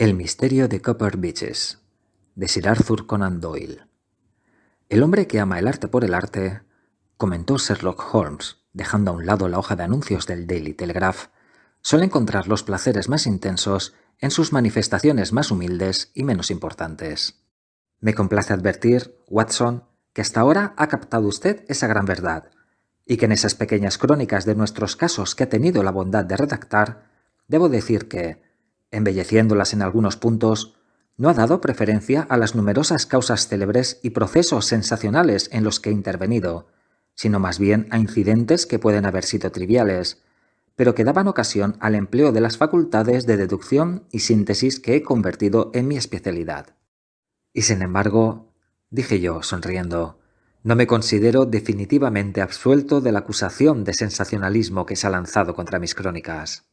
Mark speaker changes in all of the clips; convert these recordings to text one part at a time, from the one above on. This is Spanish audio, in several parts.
Speaker 1: El misterio de Copper Beeches, de Sir Arthur Conan Doyle. El hombre que ama el arte por el arte, comentó Sherlock Holmes, dejando a un lado la hoja de anuncios del Daily Telegraph, suele encontrar los placeres más intensos en sus manifestaciones más humildes y menos importantes. Me complace advertir, Watson, que hasta ahora ha captado usted esa gran verdad, y que en esas pequeñas crónicas de nuestros casos que ha tenido la bondad de redactar, debo decir que, embelleciéndolas en algunos puntos, no ha dado preferencia a las numerosas causas célebres y procesos sensacionales en los que he intervenido, sino más bien a incidentes que pueden haber sido triviales, pero que daban ocasión al empleo de las facultades de deducción y síntesis que he convertido en mi especialidad. Y sin embargo, dije yo, sonriendo, no me considero definitivamente absuelto de la acusación de sensacionalismo que se ha lanzado contra mis crónicas.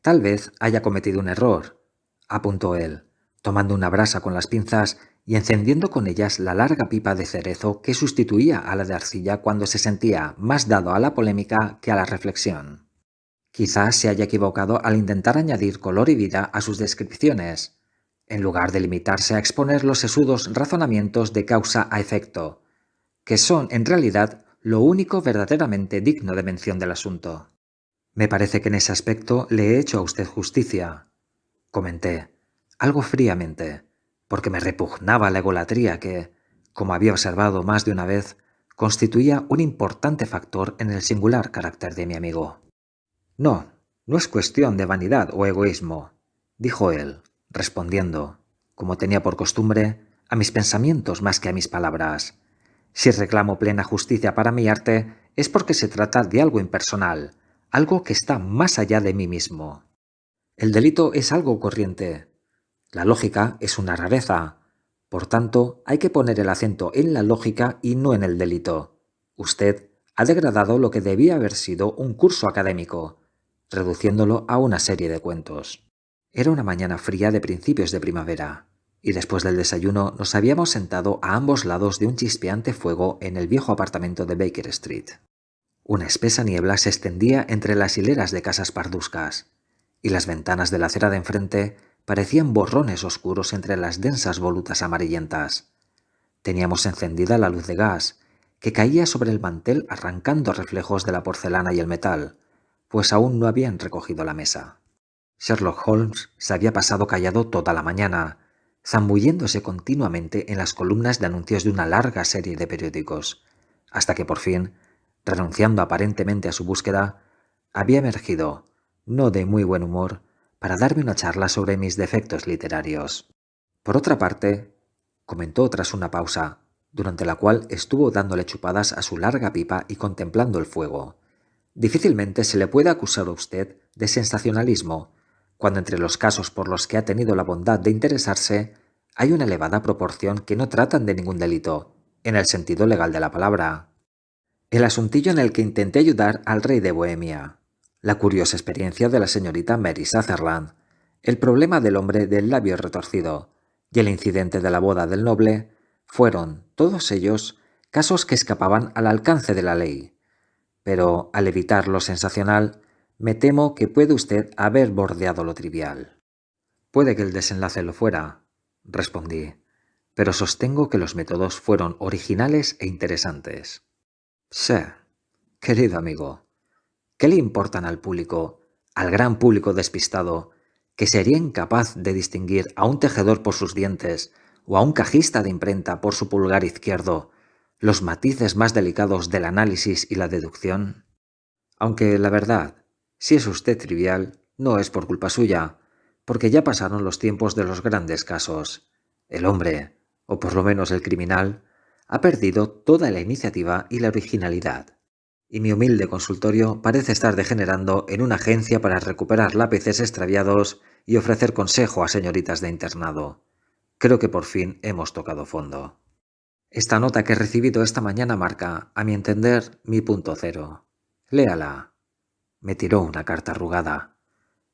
Speaker 1: Tal vez haya cometido un error, apuntó él, tomando una brasa con las pinzas y encendiendo con ellas la larga pipa de cerezo que sustituía a la de arcilla cuando se sentía más dado a la polémica que a la reflexión. Quizás se haya equivocado al intentar añadir color y vida a sus descripciones, en lugar de limitarse a exponer los sesudos razonamientos de causa a efecto, que son en realidad lo único verdaderamente digno de mención del asunto. Me parece que en ese aspecto le he hecho a usted justicia, comenté, algo fríamente, porque me repugnaba la egolatría que, como había observado más de una vez, constituía un importante factor en el singular carácter de mi amigo. No, no es cuestión de vanidad o egoísmo, dijo él, respondiendo, como tenía por costumbre, a mis pensamientos más que a mis palabras. Si reclamo plena justicia para mi arte, es porque se trata de algo impersonal, algo que está más allá de mí mismo. El delito es algo corriente. La lógica es una rareza. Por tanto, hay que poner el acento en la lógica y no en el delito. Usted ha degradado lo que debía haber sido un curso académico, reduciéndolo a una serie de cuentos. Era una mañana fría de principios de primavera, y después del desayuno nos habíamos sentado a ambos lados de un chispeante fuego en el viejo apartamento de Baker Street. Una espesa niebla se extendía entre las hileras de casas parduscas, y las ventanas de la acera de enfrente parecían borrones oscuros entre las densas volutas amarillentas. Teníamos encendida la luz de gas, que caía sobre el mantel arrancando reflejos de la porcelana y el metal, pues aún no habían recogido la mesa. Sherlock Holmes se había pasado callado toda la mañana, zambulléndose continuamente en las columnas de anuncios de una larga serie de periódicos, hasta que por fin, renunciando aparentemente a su búsqueda, había emergido, no de muy buen humor, para darme una charla sobre mis defectos literarios. Por otra parte, comentó tras una pausa, durante la cual estuvo dándole chupadas a su larga pipa y contemplando el fuego, difícilmente se le puede acusar a usted de sensacionalismo, cuando entre los casos por los que ha tenido la bondad de interesarse hay una elevada proporción que no tratan de ningún delito, en el sentido legal de la palabra. El asuntillo en el que intenté ayudar al rey de Bohemia, la curiosa experiencia de la señorita Mary Sutherland, el problema del hombre del labio retorcido y el incidente de la boda del noble fueron, todos ellos, casos que escapaban al alcance de la ley. Pero, al evitar lo sensacional, me temo que puede usted haber bordeado lo trivial. Puede que el desenlace lo fuera, respondí, pero sostengo que los métodos fueron originales e interesantes. Sí, querido amigo, ¿qué le importan al público, al gran público despistado, que sería incapaz de distinguir a un tejedor por sus dientes o a un cajista de imprenta por su pulgar izquierdo, los matices más delicados del análisis y la deducción? Aunque, la verdad, si es usted trivial, no es por culpa suya, porque ya pasaron los tiempos de los grandes casos. El hombre, o por lo menos el criminal, ha perdido toda la iniciativa y la originalidad, y mi humilde consultorio parece estar degenerando en una agencia para recuperar lápices extraviados y ofrecer consejo a señoritas de internado. Creo que por fin hemos tocado fondo. Esta nota que he recibido esta mañana marca, a mi entender, mi punto cero. Léala. Me tiró una carta arrugada.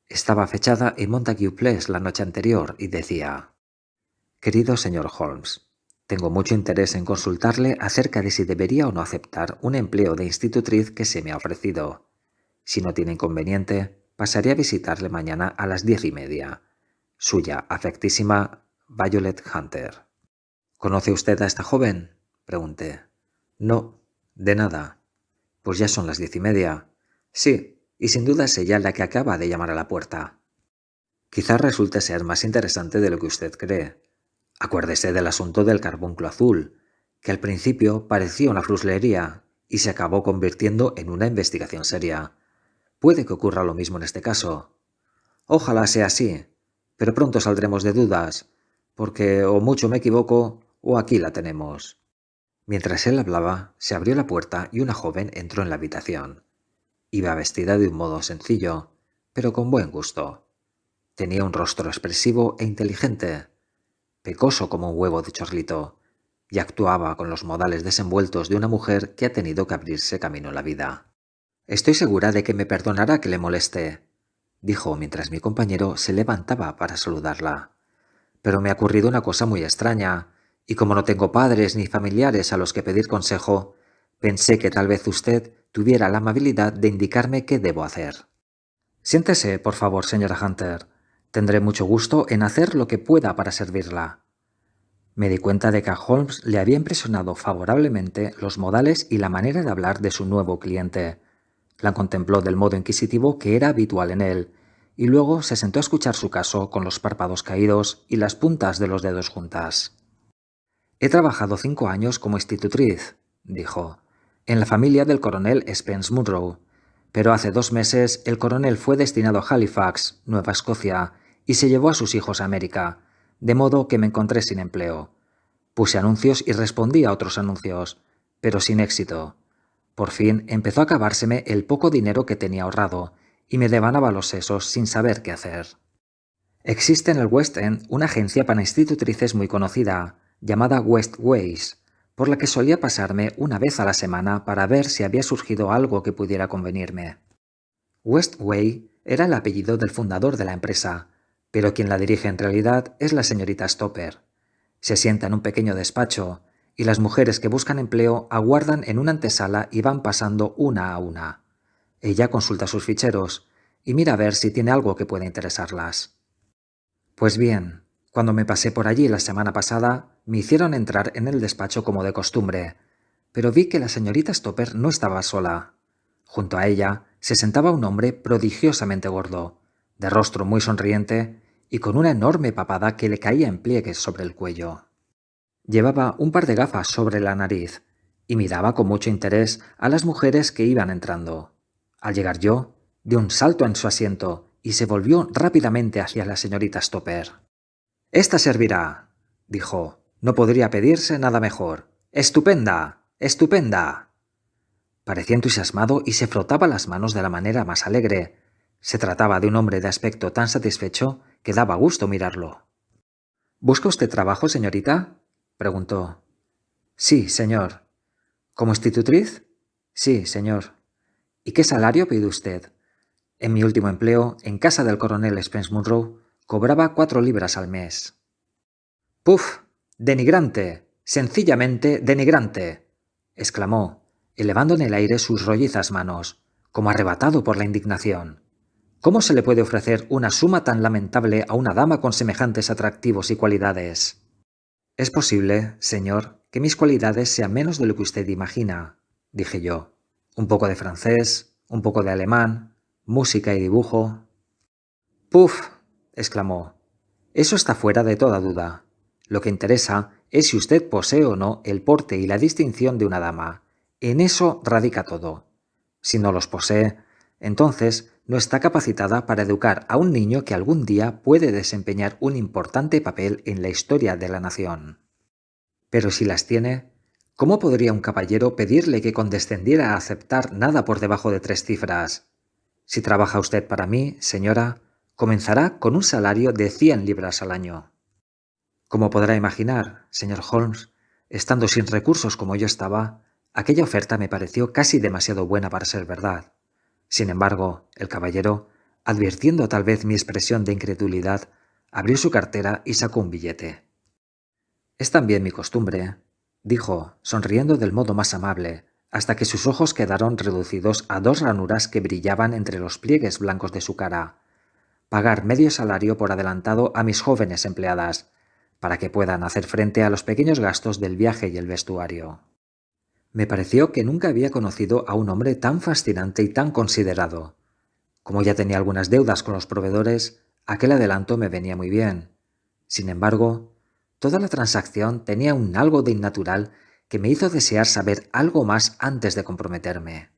Speaker 1: Estaba fechada en Montague Place la noche anterior y decía: «Querido señor Holmes, tengo mucho interés en consultarle acerca de si debería o no aceptar un empleo de institutriz que se me ha ofrecido. Si no tiene inconveniente, pasaré a visitarle mañana a las 10:30. Suya afectísima Violet Hunter. ¿Conoce usted a esta joven? Pregunté. No, de nada. Pues ya son las 10:30. Sí, y sin duda es ella la que acaba de llamar a la puerta. Quizás resulte ser más interesante de lo que usted cree. Acuérdese del asunto del carbunclo azul, que al principio parecía una fruslería y se acabó convirtiendo en una investigación seria. Puede que ocurra lo mismo en este caso. Ojalá sea así, pero pronto saldremos de dudas, porque o mucho me equivoco o aquí la tenemos. Mientras él hablaba, se abrió la puerta y una joven entró en la habitación. Iba vestida de un modo sencillo, pero con buen gusto. Tenía un rostro expresivo e inteligente, pecoso como un huevo de chorlito, y actuaba con los modales desenvueltos de una mujer que ha tenido que abrirse camino en la vida. «Estoy segura de que me perdonará que le moleste», dijo mientras mi compañero se levantaba para saludarla. «Pero me ha ocurrido una cosa muy extraña, y como no tengo padres ni familiares a los que pedir consejo, pensé que tal vez usted tuviera la amabilidad de indicarme qué debo hacer». «Siéntese, por favor, señora Hunter. Tendré mucho gusto en hacer lo que pueda para servirla». Me di cuenta de que a Holmes le había impresionado favorablemente los modales y la manera de hablar de su nuevo cliente. La contempló del modo inquisitivo que era habitual en él, y luego se sentó a escuchar su caso con los párpados caídos y las puntas de los dedos juntas. «He trabajado 5 años como institutriz», dijo, «en la familia del coronel Spence Munro, pero hace 2 meses el coronel fue destinado a Halifax, Nueva Escocia, y se llevó a sus hijos a América, de modo que me encontré sin empleo. Puse anuncios y respondí a otros anuncios, pero sin éxito. Por fin empezó a acabárseme el poco dinero que tenía ahorrado, y me devanaba los sesos sin saber qué hacer. Existe en el West End una agencia para institutrices muy conocida, llamada Westways, por la que solía pasarme una vez a la semana para ver si había surgido algo que pudiera convenirme. Westway era el apellido del fundador de la empresa, pero quien la dirige en realidad es la señorita Stopper. Se sienta en un pequeño despacho, y las mujeres que buscan empleo aguardan en una antesala y van pasando una a una. Ella consulta sus ficheros y mira a ver si tiene algo que pueda interesarlas. Pues bien, cuando me pasé por allí la semana pasada, me hicieron entrar en el despacho como de costumbre, pero vi que la señorita Stopper no estaba sola. Junto a ella se sentaba un hombre prodigiosamente gordo, de rostro muy sonriente y con una enorme papada que le caía en pliegues sobre el cuello. Llevaba un par de gafas sobre la nariz y miraba con mucho interés a las mujeres que iban entrando. Al llegar yo, dio un salto en su asiento y se volvió rápidamente hacia la señorita Stopper. «Esta servirá», dijo. «No podría pedirse nada mejor. ¡Estupenda! ¡Estupenda!». Parecía entusiasmado y se frotaba las manos de la manera más alegre. Se trataba de un hombre de aspecto tan satisfecho que daba gusto mirarlo. «¿Busca usted trabajo, señorita?», preguntó. «Sí, señor». «¿Como institutriz?». «Sí, señor». «¿Y qué salario pide usted?». «En mi último empleo, en casa del coronel Spence Munro, cobraba 4 libras al mes». «¡Puf! ¡Denigrante! ¡Sencillamente denigrante!», exclamó, elevando en el aire sus rollizas manos, como arrebatado por la indignación. «¿Cómo se le puede ofrecer una suma tan lamentable a una dama con semejantes atractivos y cualidades?». «Es posible, señor, que mis cualidades sean menos de lo que usted imagina», dije yo. «Un poco de francés, un poco de alemán, música y dibujo». «¡Puf!», exclamó. «Eso está fuera de toda duda. Lo que interesa es si usted posee o no el porte y la distinción de una dama. En eso radica todo. Si no los posee, entonces no está capacitada para educar a un niño que algún día puede desempeñar un importante papel en la historia de la nación. Pero si las tiene, ¿cómo podría un caballero pedirle que condescendiera a aceptar nada por debajo de 3 cifras? Si trabaja usted para mí, señora, comenzará con un salario de 100 libras al año». Como podrá imaginar, señor Holmes, estando sin recursos como yo estaba, aquella oferta me pareció casi demasiado buena para ser verdad. Sin embargo, el caballero, advirtiendo tal vez mi expresión de incredulidad, abrió su cartera y sacó un billete. «Es también mi costumbre», dijo, sonriendo del modo más amable, hasta que sus ojos quedaron reducidos a 2 ranuras que brillaban entre los pliegues blancos de su cara, pagar medio salario por adelantado a mis jóvenes empleadas, para que puedan hacer frente a los pequeños gastos del viaje y el vestuario. Me pareció que nunca había conocido a un hombre tan fascinante y tan considerado. Como ya tenía algunas deudas con los proveedores, aquel adelanto me venía muy bien. Sin embargo, toda la transacción tenía un algo de innatural que me hizo desear saber algo más antes de comprometerme.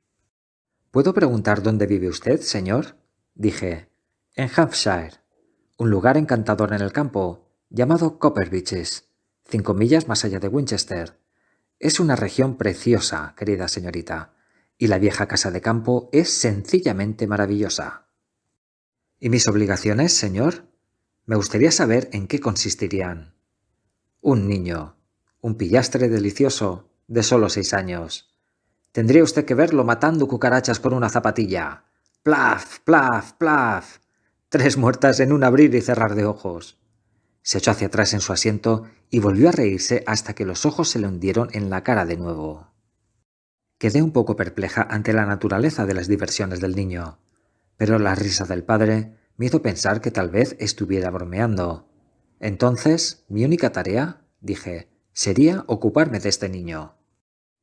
Speaker 1: ¿Puedo preguntar dónde vive usted, señor?, dije. En Hampshire, un lugar encantador en el campo, llamado Copper Beeches, 5 millas más allá de Winchester. Es una región preciosa, querida señorita, y la vieja casa de campo es sencillamente maravillosa. ¿Y mis obligaciones, señor? Me gustaría saber en qué consistirían. Un niño, un pillastre delicioso, de solo 6 años. Tendría usted que verlo matando cucarachas con una zapatilla. ¡Plaf, plaf, plaf! 3 muertas en un abrir y cerrar de ojos. Se echó hacia atrás en su asiento y volvió a reírse hasta que los ojos se le hundieron en la cara de nuevo. Quedé un poco perpleja ante la naturaleza de las diversiones del niño, pero la risa del padre me hizo pensar que tal vez estuviera bromeando. Entonces, mi única tarea, dije, sería ocuparme de este niño.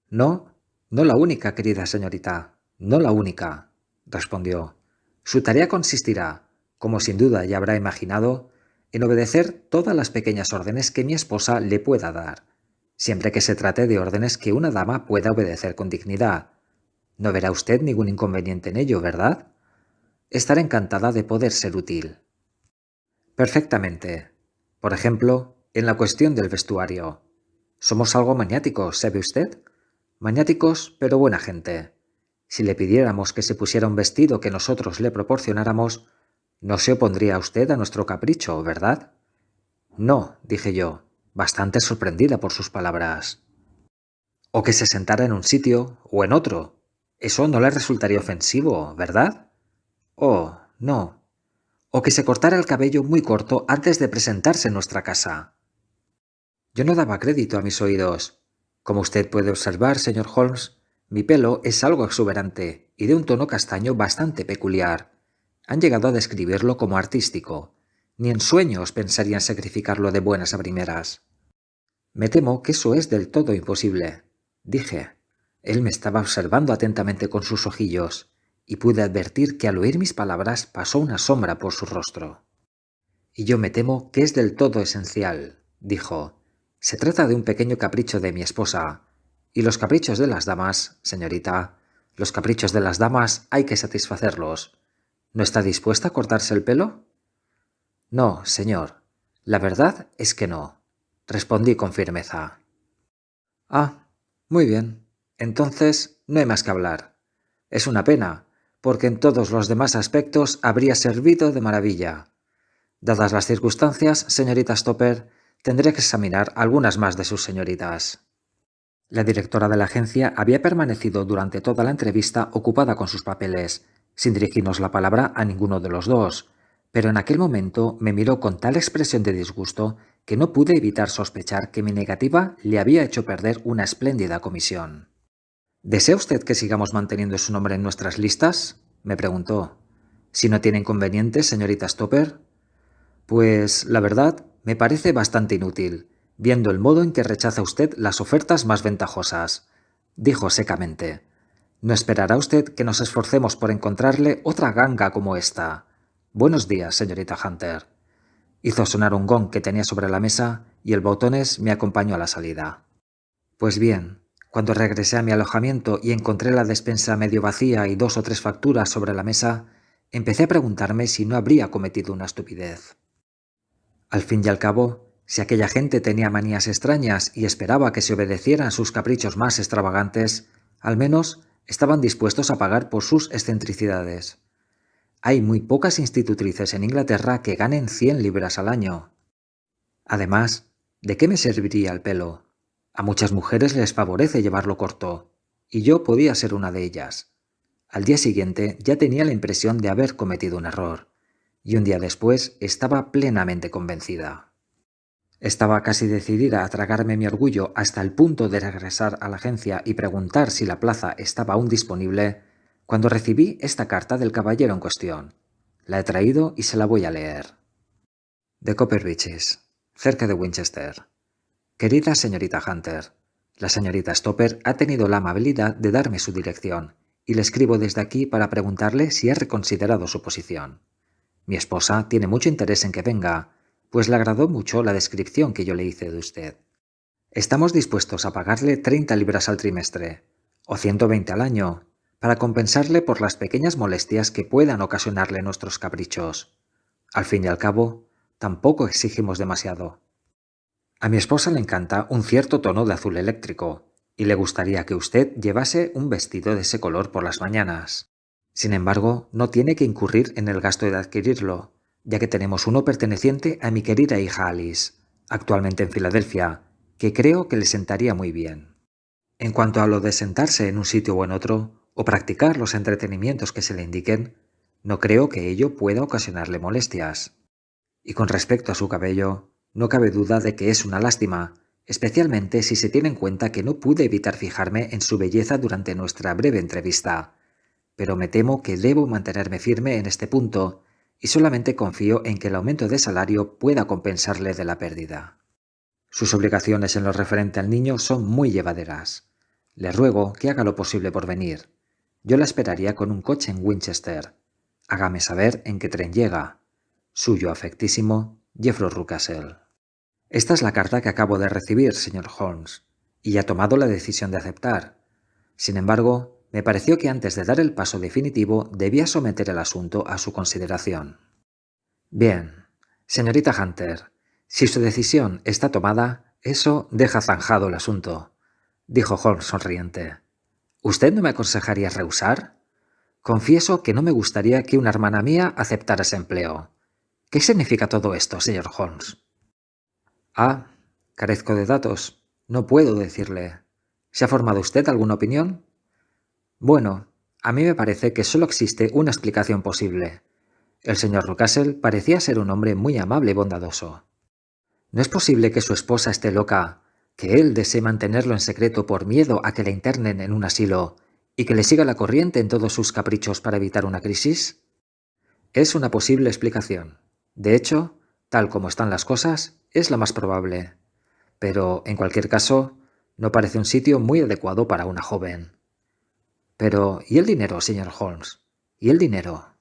Speaker 1: No, no la única, querida señorita, no la única, respondió. Su tarea consistirá, como sin duda ya habrá imaginado, en obedecer todas las pequeñas órdenes que mi esposa le pueda dar, siempre que se trate de órdenes que una dama pueda obedecer con dignidad. No verá usted ningún inconveniente en ello, ¿verdad? Estaré encantada de poder ser útil. Perfectamente. Por ejemplo, en la cuestión del vestuario. Somos algo maniáticos, ¿sabe usted? Maniáticos, pero buena gente. Si le pidiéramos que se pusiera un vestido que nosotros le proporcionáramos, no se opondría usted a nuestro capricho, ¿verdad? No, dije yo, bastante sorprendida por sus palabras. O que se sentara en un sitio o en otro. Eso no le resultaría ofensivo, ¿verdad? Oh, no. O que se cortara el cabello muy corto antes de presentarse en nuestra casa. Yo no daba crédito a mis oídos. Como usted puede observar, señor Holmes, mi pelo es algo exuberante y de un tono castaño bastante peculiar. Han llegado a describirlo como artístico. Ni en sueños pensaría en sacrificarlo de buenas a primeras. Me temo que eso es del todo imposible, dije. Él me estaba observando atentamente con sus ojillos, y pude advertir que al oír mis palabras pasó una sombra por su rostro. Y yo me temo que es del todo esencial, dijo. Se trata de un pequeño capricho de mi esposa, y los caprichos de las damas, señorita, los caprichos de las damas hay que satisfacerlos. ¿No está dispuesta a cortarse el pelo? No, señor. La verdad es que no, respondí con firmeza. Ah, muy bien. Entonces no hay más que hablar. Es una pena, porque en todos los demás aspectos habría servido de maravilla. Dadas las circunstancias, señorita Stopper, tendré que examinar algunas más de sus señoritas. La directora de la agencia había permanecido durante toda la entrevista ocupada con sus papeles, sin dirigirnos la palabra a ninguno de los dos, pero en aquel momento me miró con tal expresión de disgusto que no pude evitar sospechar que mi negativa le había hecho perder una espléndida comisión. ¿Desea usted que sigamos manteniendo su nombre en nuestras listas?, me preguntó. Si no tiene inconveniente, señorita Stopper. Pues, la verdad, me parece bastante inútil, viendo el modo en que rechaza usted las ofertas más ventajosas, dijo secamente. No esperará usted que nos esforcemos por encontrarle otra ganga como esta. Buenos días, señorita Hunter. Hizo sonar un gong que tenía sobre la mesa y el botones me acompañó a la salida. Pues bien, cuando regresé a mi alojamiento y encontré la despensa medio vacía y 2 o 3 facturas sobre la mesa, empecé a preguntarme si no habría cometido una estupidez. Al fin y al cabo, si aquella gente tenía manías extrañas y esperaba que se obedecieran sus caprichos más extravagantes, al menos estaban dispuestos a pagar por sus excentricidades. Hay muy pocas institutrices en Inglaterra que ganen 100 libras al año. Además, ¿de qué me serviría el pelo? A muchas mujeres les favorece llevarlo corto, y yo podía ser una de ellas. Al día siguiente ya tenía la impresión de haber cometido un error, y un día después estaba plenamente convencida. Estaba casi decidida a tragarme mi orgullo hasta el punto de regresar a la agencia y preguntar si la plaza estaba aún disponible, cuando recibí esta carta del caballero en cuestión. La he traído y se la voy a leer. De Copper Beeches, cerca de Winchester. Querida señorita Hunter, la señorita Stopper ha tenido la amabilidad de darme su dirección y le escribo desde aquí para preguntarle si ha reconsiderado su posición. Mi esposa tiene mucho interés en que venga, pues le agradó mucho la descripción que yo le hice de usted. Estamos dispuestos a pagarle 30 libras al trimestre, o 120 al año, para compensarle por las pequeñas molestias que puedan ocasionarle nuestros caprichos. Al fin y al cabo, tampoco exigimos demasiado. A mi esposa le encanta un cierto tono de azul eléctrico, y le gustaría que usted llevase un vestido de ese color por las mañanas. Sin embargo, no tiene que incurrir en el gasto de adquirirlo, ya que tenemos uno perteneciente a mi querida hija Alice, actualmente en Filadelfia, que creo que le sentaría muy bien. En cuanto a lo de sentarse en un sitio o en otro, o practicar los entretenimientos que se le indiquen, no creo que ello pueda ocasionarle molestias. Y con respecto a su cabello, no cabe duda de que es una lástima, especialmente si se tiene en cuenta que no pude evitar fijarme en su belleza durante nuestra breve entrevista. Pero me temo que debo mantenerme firme en este punto y solamente confío en que el aumento de salario pueda compensarle de la pérdida. Sus obligaciones en lo referente al niño son muy llevaderas. Le ruego que haga lo posible por venir. Yo la esperaría con un coche en Winchester. Hágame saber en qué tren llega. Suyo afectísimo, Jeffrey Ruckastle. Esta es la carta que acabo de recibir, señor Holmes, y ya he tomado la decisión de aceptar. Sin embargo, me pareció que antes de dar el paso definitivo debía someter el asunto a su consideración. Bien, señorita Hunter, si su decisión está tomada, eso deja zanjado el asunto, dijo Holmes sonriente. ¿Usted no me aconsejaría rehusar? Confieso que no me gustaría que una hermana mía aceptara ese empleo. ¿Qué significa todo esto, señor Holmes? Ah, carezco de datos. No puedo decirle. ¿Se ha formado usted alguna opinión? Bueno, a mí me parece que solo existe una explicación posible. El señor Ruckastle parecía ser un hombre muy amable y bondadoso. ¿No es posible que su esposa esté loca, que él desee mantenerlo en secreto por miedo a que le internen en un asilo y que le siga la corriente en todos sus caprichos para evitar una crisis? Es una posible explicación. De hecho, tal como están las cosas, es la más probable. Pero, en cualquier caso, no parece un sitio muy adecuado para una joven. Pero, ¿y el dinero, señor Holmes? ¿Y el dinero?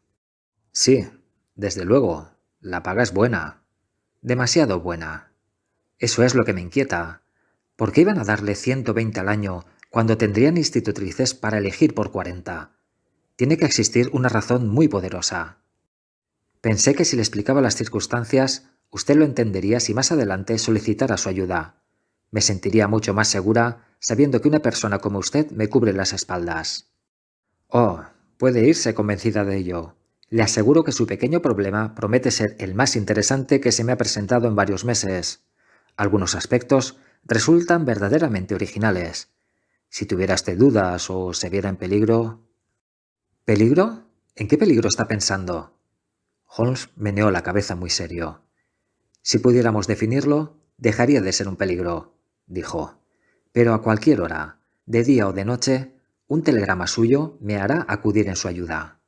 Speaker 1: Sí, desde luego, la paga es buena. Demasiado buena. Eso es lo que me inquieta. ¿Por qué iban a darle 120 al año cuando tendrían institutrices para elegir por 40? Tiene que existir una razón muy poderosa. Pensé que si le explicaba las circunstancias, usted lo entendería si más adelante solicitara su ayuda. Me sentiría mucho más segura sabiendo que una persona como usted me cubre las espaldas. Oh, puede irse convencida de ello. Le aseguro que su pequeño problema promete ser el más interesante que se me ha presentado en varios meses. Algunos aspectos resultan verdaderamente originales. Si tuviera usted dudas o se viera en peligro... ¿Peligro? ¿En qué peligro está pensando? Holmes meneó la cabeza muy serio. Si pudiéramos definirlo, dejaría de ser un peligro, dijo. Pero a cualquier hora, de día o de noche, un telegrama suyo me hará acudir en su ayuda.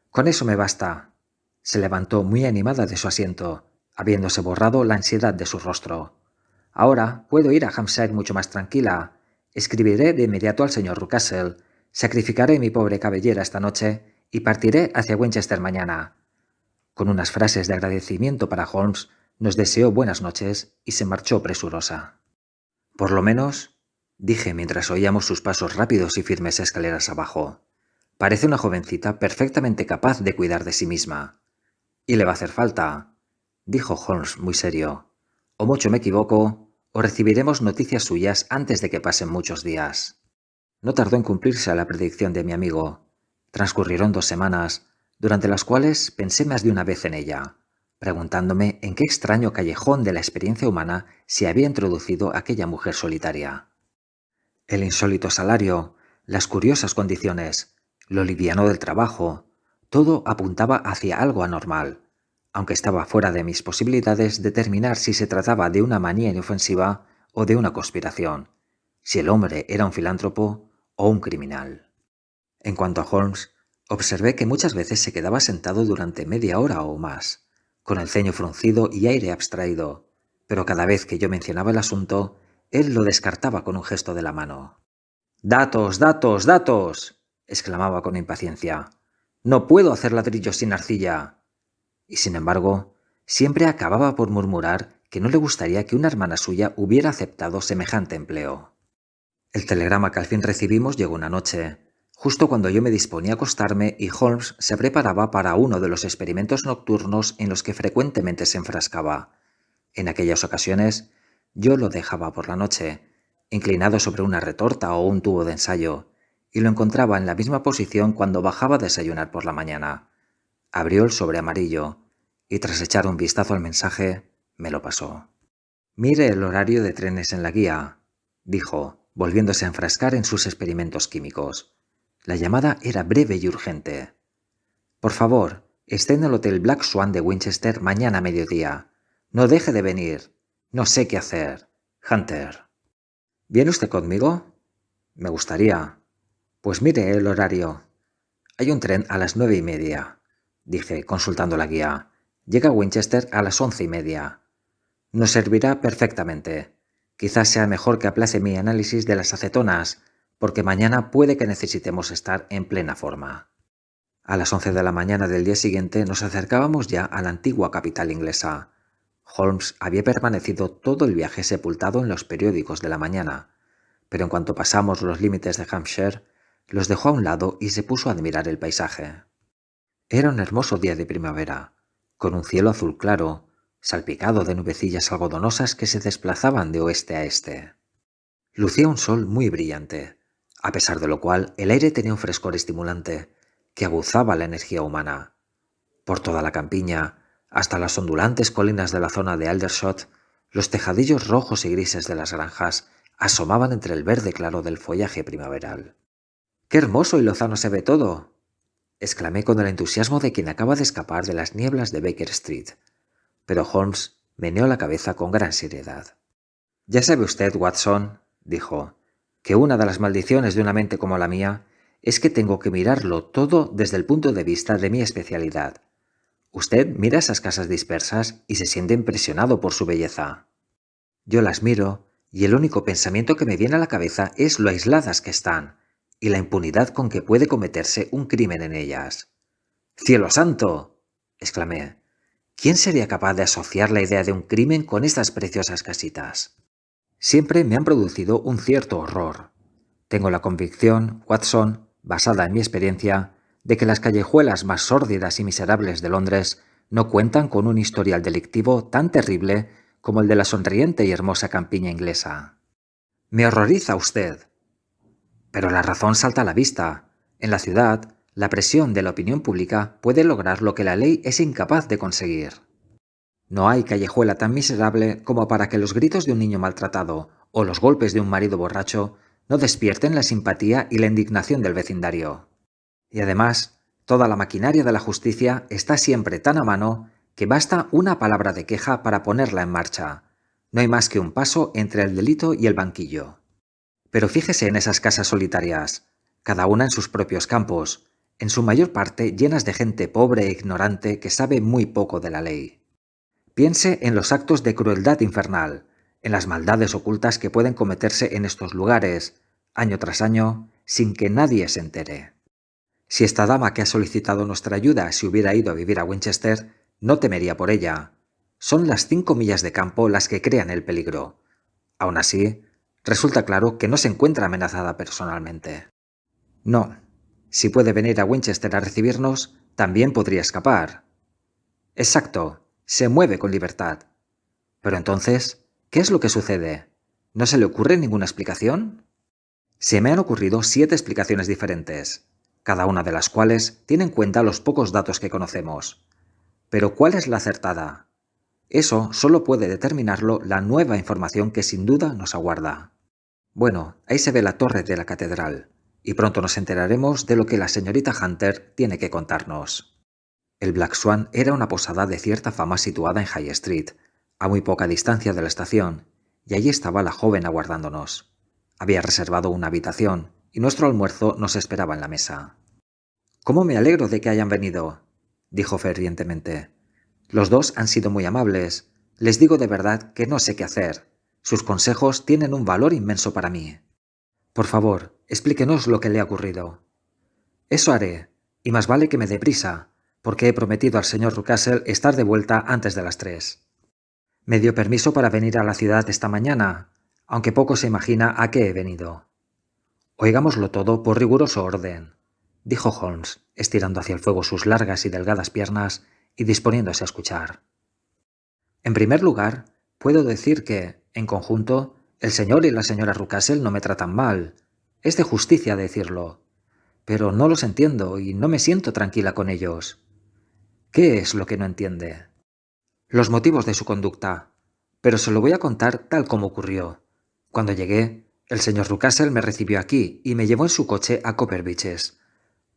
Speaker 1: Con eso me basta. Se levantó muy animada de su asiento, habiéndose borrado la ansiedad de su rostro. Ahora puedo ir a Hampshire mucho más tranquila. Escribiré de inmediato al señor Ruckastle, sacrificaré mi pobre cabellera esta noche y partiré hacia Winchester mañana. Con unas frases de agradecimiento para Holmes, nos deseó buenas noches y se marchó presurosa. Por lo menos, dije mientras oíamos sus pasos rápidos y firmes escaleras abajo, parece una jovencita perfectamente capaz de cuidar de sí misma. Y le va a hacer falta, dijo Holmes muy serio. O mucho me equivoco, o recibiremos noticias suyas antes de que pasen muchos días. No tardó en cumplirse la predicción de mi amigo. Transcurrieron 2 semanas, durante las cuales pensé más de una vez en ella, preguntándome en qué extraño callejón de la experiencia humana se había introducido aquella mujer solitaria. El insólito salario, las curiosas condiciones, lo liviano del trabajo, todo apuntaba hacia algo anormal, aunque estaba fuera de mis posibilidades determinar si se trataba de una manía inofensiva o de una conspiración, si el hombre era un filántropo o un criminal. En cuanto a Holmes, Observé que muchas veces se quedaba sentado durante media hora o más, con el ceño fruncido y aire abstraído, pero cada vez que yo mencionaba el asunto, él lo descartaba con un gesto de la mano. «¡Datos, datos, datos!», exclamaba con impaciencia. «No puedo hacer ladrillos sin arcilla». Y sin embargo, siempre acababa por murmurar que no le gustaría que una hermana suya hubiera aceptado semejante empleo. El telegrama que al fin recibimos llegó una noche, justo cuando yo me disponía a acostarme y Holmes se preparaba para uno de los experimentos nocturnos en los que frecuentemente se enfrascaba. En aquellas ocasiones, yo lo dejaba por la noche, inclinado sobre una retorta o un tubo de ensayo, y lo encontraba en la misma posición cuando bajaba a desayunar por la mañana. Abrió el sobre amarillo y, tras echar un vistazo al mensaje, me lo pasó. «Mire el horario de trenes en la guía», dijo, volviéndose a enfrascar en sus experimentos químicos. La llamada era breve y urgente. «Por favor, esté en el Hotel Black Swan de Winchester mañana a mediodía. No deje de venir. No sé qué hacer. Hunter». «¿Viene usted conmigo?» «Me gustaría». «Pues mire el horario». «Hay un tren a las 9:30», dije, consultando la guía. «Llega a Winchester a las 11:30. Nos servirá perfectamente. Quizás sea mejor que aplace mi análisis de las acetonas, porque mañana puede que necesitemos estar en plena forma». A las 11 de la mañana del día siguiente nos acercábamos ya a la antigua capital inglesa. Holmes había permanecido todo el viaje sepultado en los periódicos de la mañana, pero en cuanto pasamos los límites de Hampshire, los dejó a un lado y se puso a admirar el paisaje. Era un hermoso día de primavera, con un cielo azul claro, salpicado de nubecillas algodonosas que se desplazaban de oeste a este. Lucía un sol muy brillante, a pesar de lo cual el aire tenía un frescor estimulante que aguzaba la energía humana. Por toda la campiña, hasta las ondulantes colinas de la zona de Aldershot, los tejadillos rojos y grises de las granjas asomaban entre el verde claro del follaje primaveral. «¡Qué hermoso y lozano se ve todo!», exclamé con el entusiasmo de quien acaba de escapar de las nieblas de Baker Street. Pero Holmes meneó la cabeza con gran seriedad. «Ya sabe usted, Watson», dijo, «que una de las maldiciones de una mente como la mía es que tengo que mirarlo todo desde el punto de vista de mi especialidad. Usted mira esas casas dispersas y se siente impresionado por su belleza. Yo las miro y el único pensamiento que me viene a la cabeza es lo aisladas que están y la impunidad con que puede cometerse un crimen en ellas». «¡Cielo santo!», exclamé. «¿Quién sería capaz de asociar la idea de un crimen con estas preciosas casitas?». «Siempre me han producido un cierto horror. Tengo la convicción, Watson, basada en mi experiencia, de que las callejuelas más sórdidas y miserables de Londres no cuentan con un historial delictivo tan terrible como el de la sonriente y hermosa campiña inglesa». «Me horroriza usted». «Pero la razón salta a la vista. En la ciudad, la presión de la opinión pública puede lograr lo que la ley es incapaz de conseguir. No hay callejuela tan miserable como para que los gritos de un niño maltratado o los golpes de un marido borracho no despierten la simpatía y la indignación del vecindario. Y además, toda la maquinaria de la justicia está siempre tan a mano que basta una palabra de queja para ponerla en marcha. No hay más que un paso entre el delito y el banquillo. Pero fíjese en esas casas solitarias, cada una en sus propios campos, en su mayor parte llenas de gente pobre e ignorante que sabe muy poco de la ley. Piense en los actos de crueldad infernal, en las maldades ocultas que pueden cometerse en estos lugares, año tras año, sin que nadie se entere. Si esta dama que ha solicitado nuestra ayuda se hubiera ido a vivir a Winchester, no temería por ella. Son las 5 millas de campo las que crean el peligro. Aún así, resulta claro que no se encuentra amenazada personalmente. No, si puede venir a Winchester a recibirnos, también podría escapar. Exacto, se mueve con libertad. Pero entonces, ¿qué es lo que sucede? ¿No se le ocurre ninguna explicación? Se me han ocurrido 7 explicaciones diferentes, cada una de las cuales tiene en cuenta los pocos datos que conocemos. Pero ¿cuál es la acertada? Eso solo puede determinarlo la nueva información que sin duda nos aguarda. Bueno, ahí se ve la torre de la catedral, y pronto nos enteraremos de lo que la señorita Hunter tiene que contarnos. El Black Swan era una posada de cierta fama situada en High Street, a muy poca distancia de la estación, y allí estaba la joven aguardándonos. Había reservado una habitación, y nuestro almuerzo nos esperaba en la mesa. «¿Cómo me alegro de que hayan venido?», dijo fervientemente. «Los dos han sido muy amables. Les digo de verdad que no sé qué hacer. Sus consejos tienen un valor inmenso para mí. Por favor, explíquenos lo que le ha ocurrido». «Eso haré, y más vale que me dé prisa, porque he prometido al señor Rucastle estar de vuelta antes de las 3. Me dio permiso para venir a la ciudad esta mañana, aunque poco se imagina a qué he venido». «Oigámoslo todo por riguroso orden», dijo Holmes, estirando hacia el fuego sus largas y delgadas piernas y disponiéndose a escuchar. «En primer lugar, puedo decir que, en conjunto, el señor y la señora Rucastle no me tratan mal. Es de justicia decirlo. Pero no los entiendo y no me siento tranquila con ellos». «¿Qué es lo que no entiende?» «Los motivos de su conducta. Pero se lo voy a contar tal como ocurrió. Cuando llegué, el señor Rucastle me recibió aquí y me llevó en su coche a Copper Beeches.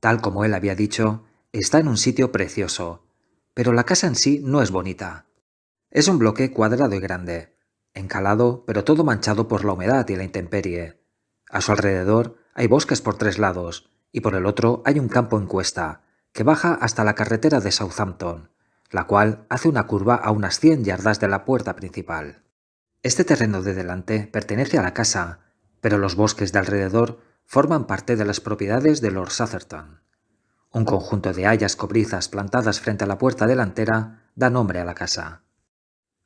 Speaker 1: Tal como él había dicho, está en un sitio precioso, pero la casa en sí no es bonita. Es un bloque cuadrado y grande, encalado pero todo manchado por la humedad y la intemperie. A su alrededor hay bosques por 3 lados y por el otro hay un campo en cuesta que baja hasta la carretera de Southampton, la cual hace una curva a unas 100 yardas de la puerta principal. Este terreno de delante pertenece a la casa, pero los bosques de alrededor forman parte de las propiedades de Lord Sutherton. Un conjunto de hayas cobrizas plantadas frente a la puerta delantera da nombre a la casa.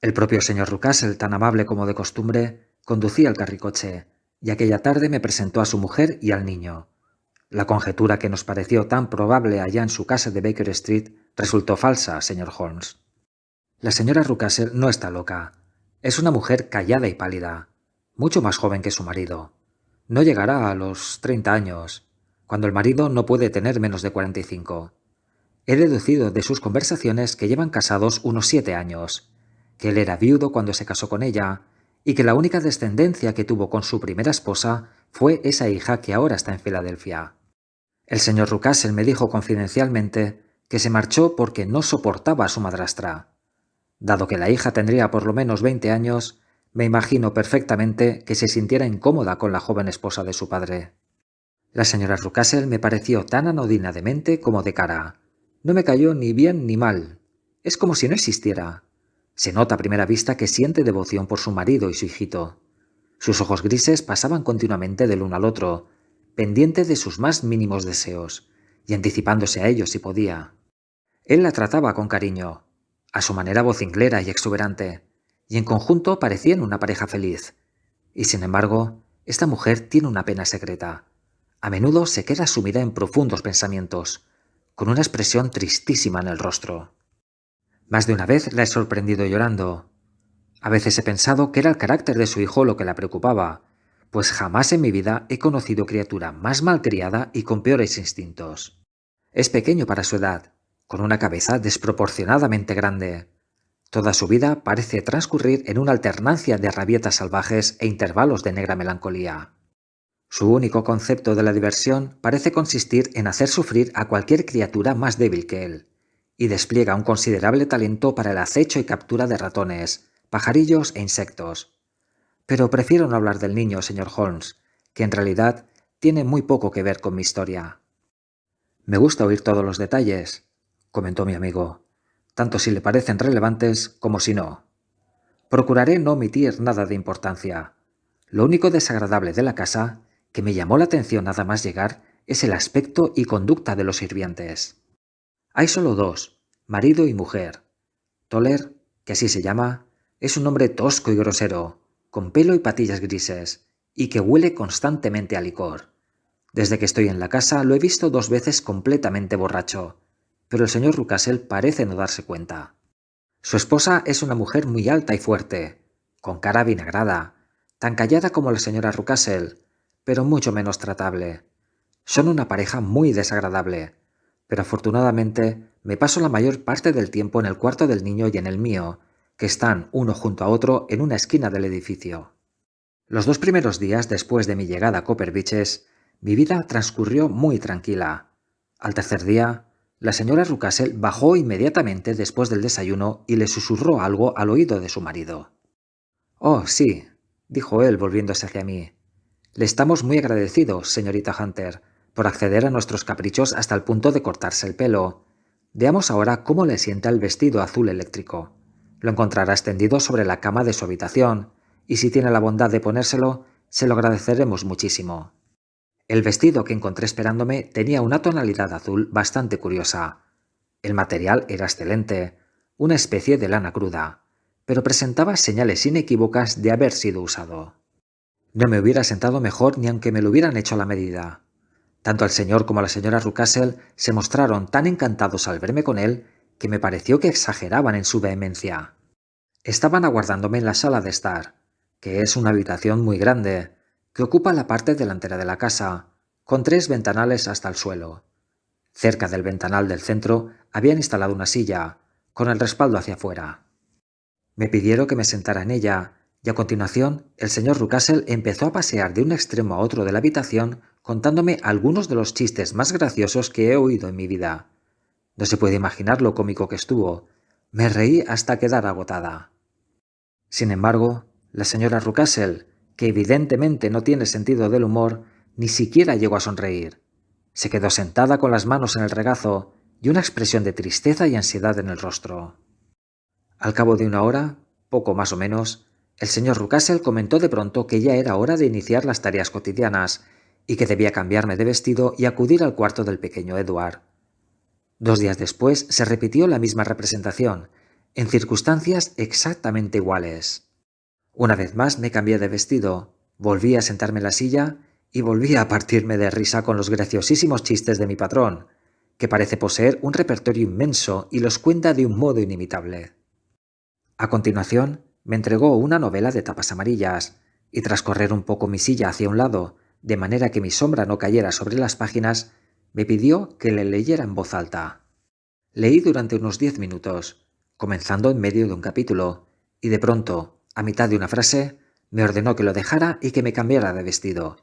Speaker 1: El propio señor Rucastle, tan amable como de costumbre, conducía el carricoche, y aquella tarde me presentó a su mujer y al niño. La conjetura que nos pareció tan probable allá en su casa de Baker Street resultó falsa, señor Holmes. La señora Rucastle no está loca. Es una mujer callada y pálida, mucho más joven que su marido. No llegará a los 30 años, cuando el marido no puede tener menos de 45. He deducido de sus conversaciones que llevan casados unos 7 años, que él era viudo cuando se casó con ella y que la única descendencia que tuvo con su primera esposa fue esa hija que ahora está en Filadelfia. El señor Rucastle me dijo confidencialmente que se marchó porque no soportaba a su madrastra. Dado que la hija tendría por lo menos 20 años, me imagino perfectamente que se sintiera incómoda con la joven esposa de su padre. La señora Rucastle me pareció tan anodina de mente como de cara. No me cayó ni bien ni mal. Es como si no existiera. Se nota a primera vista que siente devoción por su marido y su hijito. Sus ojos grises pasaban continuamente del uno al otro, pendiente de sus más mínimos deseos, y anticipándose a ellos si podía. Él la trataba con cariño, a su manera vocinglera y exuberante, y en conjunto parecían una pareja feliz. Y sin embargo, esta mujer tiene una pena secreta. A menudo se queda sumida en profundos pensamientos, con una expresión tristísima en el rostro. Más de una vez la he sorprendido llorando. A veces he pensado que era el carácter de su hijo lo que la preocupaba, pues jamás en mi vida he conocido criatura más malcriada y con peores instintos. Es pequeño para su edad, con una cabeza desproporcionadamente grande. Toda su vida parece transcurrir en una alternancia de rabietas salvajes e intervalos de negra melancolía. Su único concepto de la diversión parece consistir en hacer sufrir a cualquier criatura más débil que él, y despliega un considerable talento para el acecho y captura de ratones, pajarillos e insectos. Pero prefiero no hablar del niño, señor Holmes, que en realidad tiene muy poco que ver con mi historia. «Me gusta oír todos los detalles», comentó mi amigo, «tanto si le parecen relevantes como si no. Procuraré no omitir nada de importancia. Lo único desagradable de la casa, que me llamó la atención nada más llegar, es el aspecto y conducta de los sirvientes. Hay solo 2, marido y mujer. Toller, que así se llama, es un hombre tosco y grosero, con pelo y patillas grises, y que huele constantemente a licor. Desde que estoy en la casa lo he visto 2 veces completamente borracho, pero el señor Rucastle parece no darse cuenta. Su esposa es una mujer muy alta y fuerte, con cara vinagrada, tan callada como la señora Rucastle, pero mucho menos tratable. Son una pareja muy desagradable, pero afortunadamente me paso la mayor parte del tiempo en el cuarto del niño y en el mío, que están uno junto a otro en una esquina del edificio. Los 2 primeros días después de mi llegada a Copper Beeches, mi vida transcurrió muy tranquila. Al tercer día, la señora Rucastle bajó inmediatamente después del desayuno y le susurró algo al oído de su marido. «Oh, sí», dijo él volviéndose hacia mí. «Le estamos muy agradecidos, señorita Hunter, por acceder a nuestros caprichos hasta el punto de cortarse el pelo. Veamos ahora cómo le sienta el vestido azul eléctrico. Lo encontrará extendido sobre la cama de su habitación, y si tiene la bondad de ponérselo, se lo agradeceremos muchísimo. El vestido que encontré esperándome tenía una tonalidad azul bastante curiosa. El material era excelente, una especie de lana cruda, pero presentaba señales inequívocas de haber sido usado. No me hubiera sentado mejor ni aunque me lo hubieran hecho a la medida. Tanto el señor como la señora Russell se mostraron tan encantados al verme con él que me pareció que exageraban en su vehemencia. Estaban aguardándome en la sala de estar, que es una habitación muy grande, que ocupa la parte delantera de la casa, con 3 ventanales hasta el suelo. Cerca del ventanal del centro habían instalado una silla, con el respaldo hacia afuera. Me pidieron que me sentara en ella, y a continuación el señor Russell empezó a pasear de un extremo a otro de la habitación contándome algunos de los chistes más graciosos que he oído en mi vida. No se puede imaginar lo cómico que estuvo. Me reí hasta quedar agotada. Sin embargo, la señora Russell, que evidentemente no tiene sentido del humor, ni siquiera llegó a sonreír. Se quedó sentada con las manos en el regazo y una expresión de tristeza y ansiedad en el rostro. Al cabo de una hora, poco más o menos, el señor Russell comentó de pronto que ya era hora de iniciar las tareas cotidianas y que debía cambiarme de vestido y acudir al cuarto del pequeño Edward. 2 días después se repitió la misma representación, en circunstancias exactamente iguales. Una vez más me cambié de vestido, volví a sentarme en la silla y volví a partirme de risa con los graciosísimos chistes de mi patrón, que parece poseer un repertorio inmenso y los cuenta de un modo inimitable. A continuación, me entregó una novela de tapas amarillas, y tras correr un poco mi silla hacia un lado, de manera que mi sombra no cayera sobre las páginas, me pidió que le leyera en voz alta. Leí durante unos 10 minutos, comenzando en medio de un capítulo, y de pronto, a mitad de una frase, me ordenó que lo dejara y que me cambiara de vestido.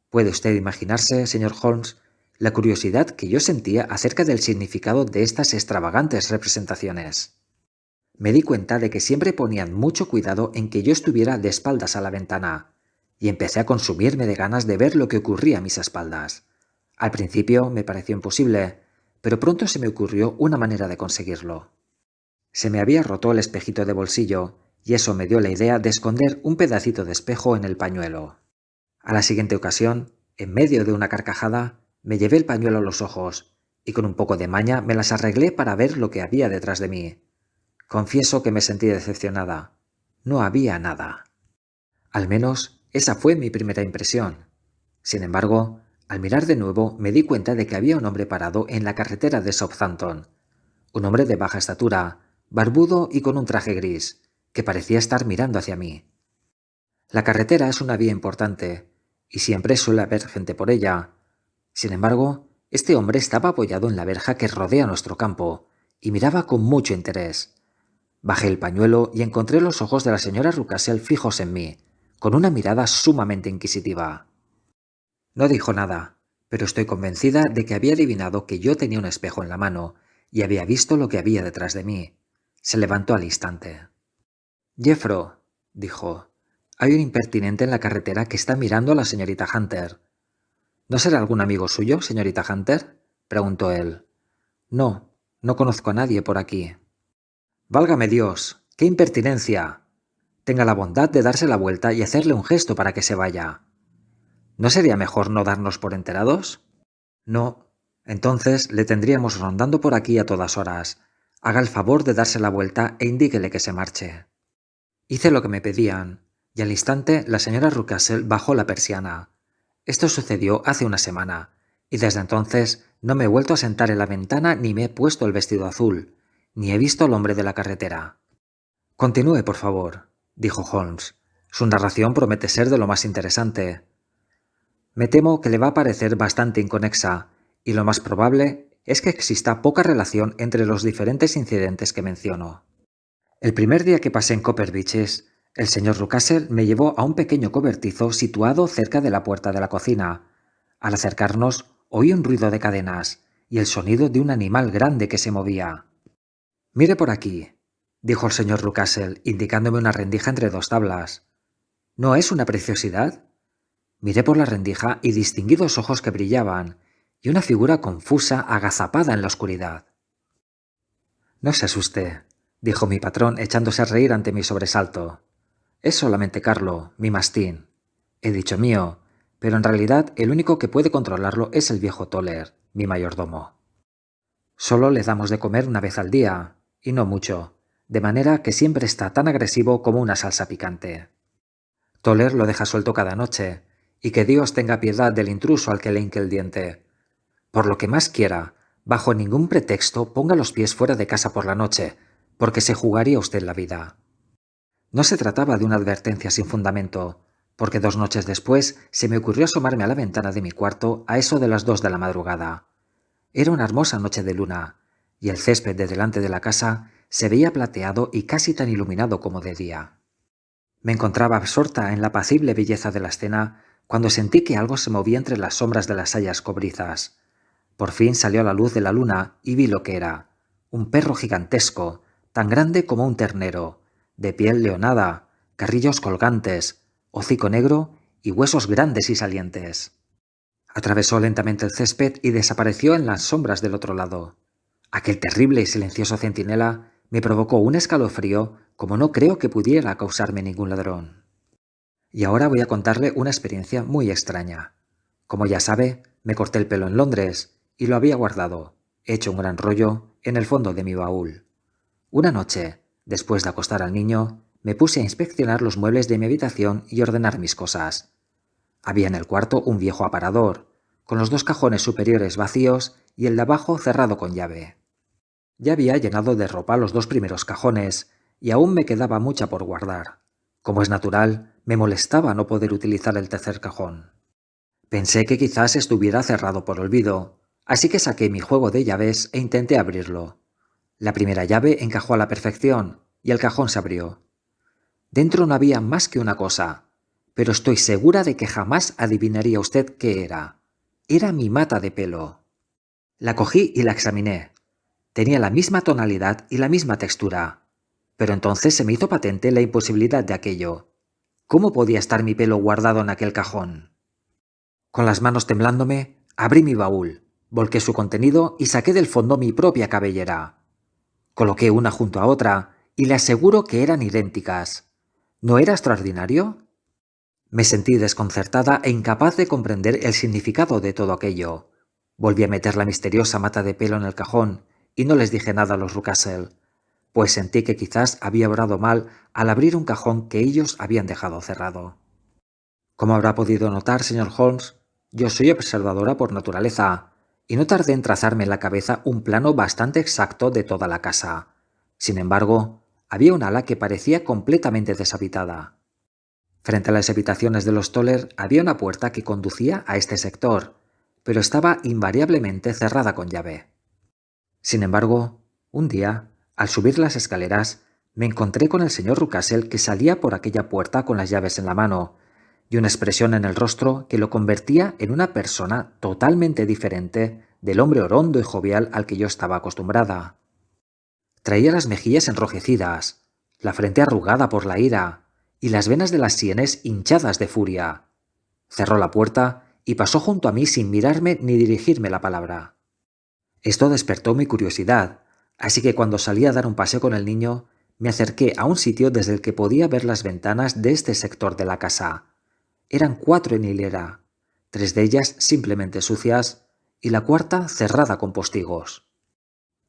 Speaker 1: ¿Puede usted imaginarse, señor Holmes, la curiosidad que yo sentía acerca del significado de estas extravagantes representaciones? Me di cuenta de que siempre ponían mucho cuidado en que yo estuviera de espaldas a la ventana, y empecé a consumirme de ganas de ver lo que ocurría a mis espaldas. Al principio me pareció imposible, pero pronto se me ocurrió una manera de conseguirlo. Se me había roto el espejito de bolsillo, y eso me dio la idea de esconder un pedacito de espejo en el pañuelo. A la siguiente ocasión, en medio de una carcajada, me llevé el pañuelo a los ojos, y con un poco de maña me las arreglé para ver lo que había detrás de mí. Confieso que me sentí decepcionada. No había nada. Al menos, esa fue mi primera impresión. Sin embargo, al mirar de nuevo me di cuenta de que había un hombre parado en la carretera de Southampton. Un hombre de baja estatura, barbudo y con un traje gris, que parecía estar mirando hacia mí. La carretera es una vía importante, y siempre suele haber gente por ella. Sin embargo, este hombre estaba apoyado en la verja que rodea nuestro campo, y miraba con mucho interés. Bajé el pañuelo y encontré los ojos de la señora Russell fijos en mí, con una mirada sumamente inquisitiva. No dijo nada, pero estoy convencida de que había adivinado que yo tenía un espejo en la mano y había visto lo que había detrás de mí. Se levantó al instante. «Jeffro», dijo, «hay un impertinente en la carretera que está mirando a la señorita Hunter». «¿No será algún amigo suyo, señorita Hunter?», preguntó él. «No, no conozco a nadie por aquí». «¡Válgame Dios! ¡Qué impertinencia! Tenga la bondad de darse la vuelta y hacerle un gesto para que se vaya». «¿No sería mejor no darnos por enterados?» «No. Entonces le tendríamos rondando por aquí a todas horas. Haga el favor de darse la vuelta e indíquele que se marche». Hice lo que me pedían, y al instante la señora Russell bajó la persiana. Esto sucedió hace una semana, y desde entonces no me he vuelto a sentar en la ventana ni me he puesto el vestido azul, ni he visto al hombre de la carretera. «Continúe, por favor», dijo Holmes. «Su narración promete ser de lo más interesante». «Me temo que le va a parecer bastante inconexa, y lo más probable es que exista poca relación entre los diferentes incidentes que menciono. El primer día que pasé en Copper Beeches, el señor Russell me llevó a un pequeño cobertizo situado cerca de la puerta de la cocina. Al acercarnos, oí un ruido de cadenas y el sonido de un animal grande que se movía. «Mire por aquí», dijo el señor Russell, indicándome una rendija entre 2 tablas. «¿No es una preciosidad?» Miré por la rendija y distinguí 2 ojos que brillaban, y una figura confusa agazapada en la oscuridad. «No se asuste», dijo mi patrón echándose a reír ante mi sobresalto. «Es solamente Carlo, mi mastín. He dicho mío, pero en realidad el único que puede controlarlo es el viejo Toller, mi mayordomo. Solo le damos de comer una vez al día, y no mucho, de manera que siempre está tan agresivo como una salsa picante. Toller lo deja suelto cada noche, y que Dios tenga piedad del intruso al que le hinque el diente. Por lo que más quiera, bajo ningún pretexto ponga los pies fuera de casa por la noche, porque se jugaría usted la vida». No se trataba de una advertencia sin fundamento, porque 2 noches después se me ocurrió asomarme a la ventana de mi cuarto a eso de las 2 de la madrugada. Era una hermosa noche de luna, y el césped de delante de la casa se veía plateado y casi tan iluminado como de día. Me encontraba absorta en la apacible belleza de la escena cuando sentí que algo se movía entre las sombras de las hayas cobrizas. Por fin salió a la luz de la luna y vi lo que era: un perro gigantesco, tan grande como un ternero, de piel leonada, carrillos colgantes, hocico negro y huesos grandes y salientes. Atravesó lentamente el césped y desapareció en las sombras del otro lado. Aquel terrible y silencioso centinela me provocó un escalofrío como no creo que pudiera causarme ningún ladrón. Y ahora voy a contarle una experiencia muy extraña. Como ya sabe, me corté el pelo en Londres y lo había guardado, hecho un gran rollo, en el fondo de mi baúl. Una noche, después de acostar al niño, me puse a inspeccionar los muebles de mi habitación y ordenar mis cosas. Había en el cuarto un viejo aparador, con los 2 cajones superiores vacíos y el de abajo cerrado con llave. Ya había llenado de ropa los 2 primeros cajones, y aún me quedaba mucha por guardar. Como es natural, me molestaba no poder utilizar el tercer cajón. Pensé que quizás estuviera cerrado por olvido, así que saqué mi juego de llaves e intenté abrirlo. La primera llave encajó a la perfección y el cajón se abrió. Dentro no había más que una cosa, pero estoy segura de que jamás adivinaría usted qué era. Era mi mata de pelo. La cogí y la examiné. Tenía la misma tonalidad y la misma textura, pero entonces se me hizo patente la imposibilidad de aquello. ¿Cómo podía estar mi pelo guardado en aquel cajón? Con las manos temblándome, abrí mi baúl, volqué su contenido y saqué del fondo mi propia cabellera. Coloqué una junto a otra y le aseguro que eran idénticas. ¿No era extraordinario? Me sentí desconcertada e incapaz de comprender el significado de todo aquello. Volví a meter la misteriosa mata de pelo en el cajón y no les dije nada a los Rucastle, pues sentí que quizás había obrado mal al abrir un cajón que ellos habían dejado cerrado. Como habrá podido notar, señor Holmes, yo soy observadora por naturaleza, y no tardé en trazarme en la cabeza un plano bastante exacto de toda la casa. Sin embargo, había un ala que parecía completamente deshabitada. Frente a las habitaciones de los Toller había una puerta que conducía a este sector, pero estaba invariablemente cerrada con llave. Sin embargo, un día, al subir las escaleras, me encontré con el señor Rucastle que salía por aquella puerta con las llaves en la mano, y una expresión en el rostro que lo convertía en una persona totalmente diferente del hombre orondo y jovial al que yo estaba acostumbrada. Traía las mejillas enrojecidas, la frente arrugada por la ira y las venas de las sienes hinchadas de furia. Cerró la puerta y pasó junto a mí sin mirarme ni dirigirme la palabra. Esto despertó mi curiosidad, así que cuando salí a dar un paseo con el niño, me acerqué a un sitio desde el que podía ver las ventanas de este sector de la casa. Eran 4 en hilera, 3 de ellas simplemente sucias y la cuarta cerrada con postigos.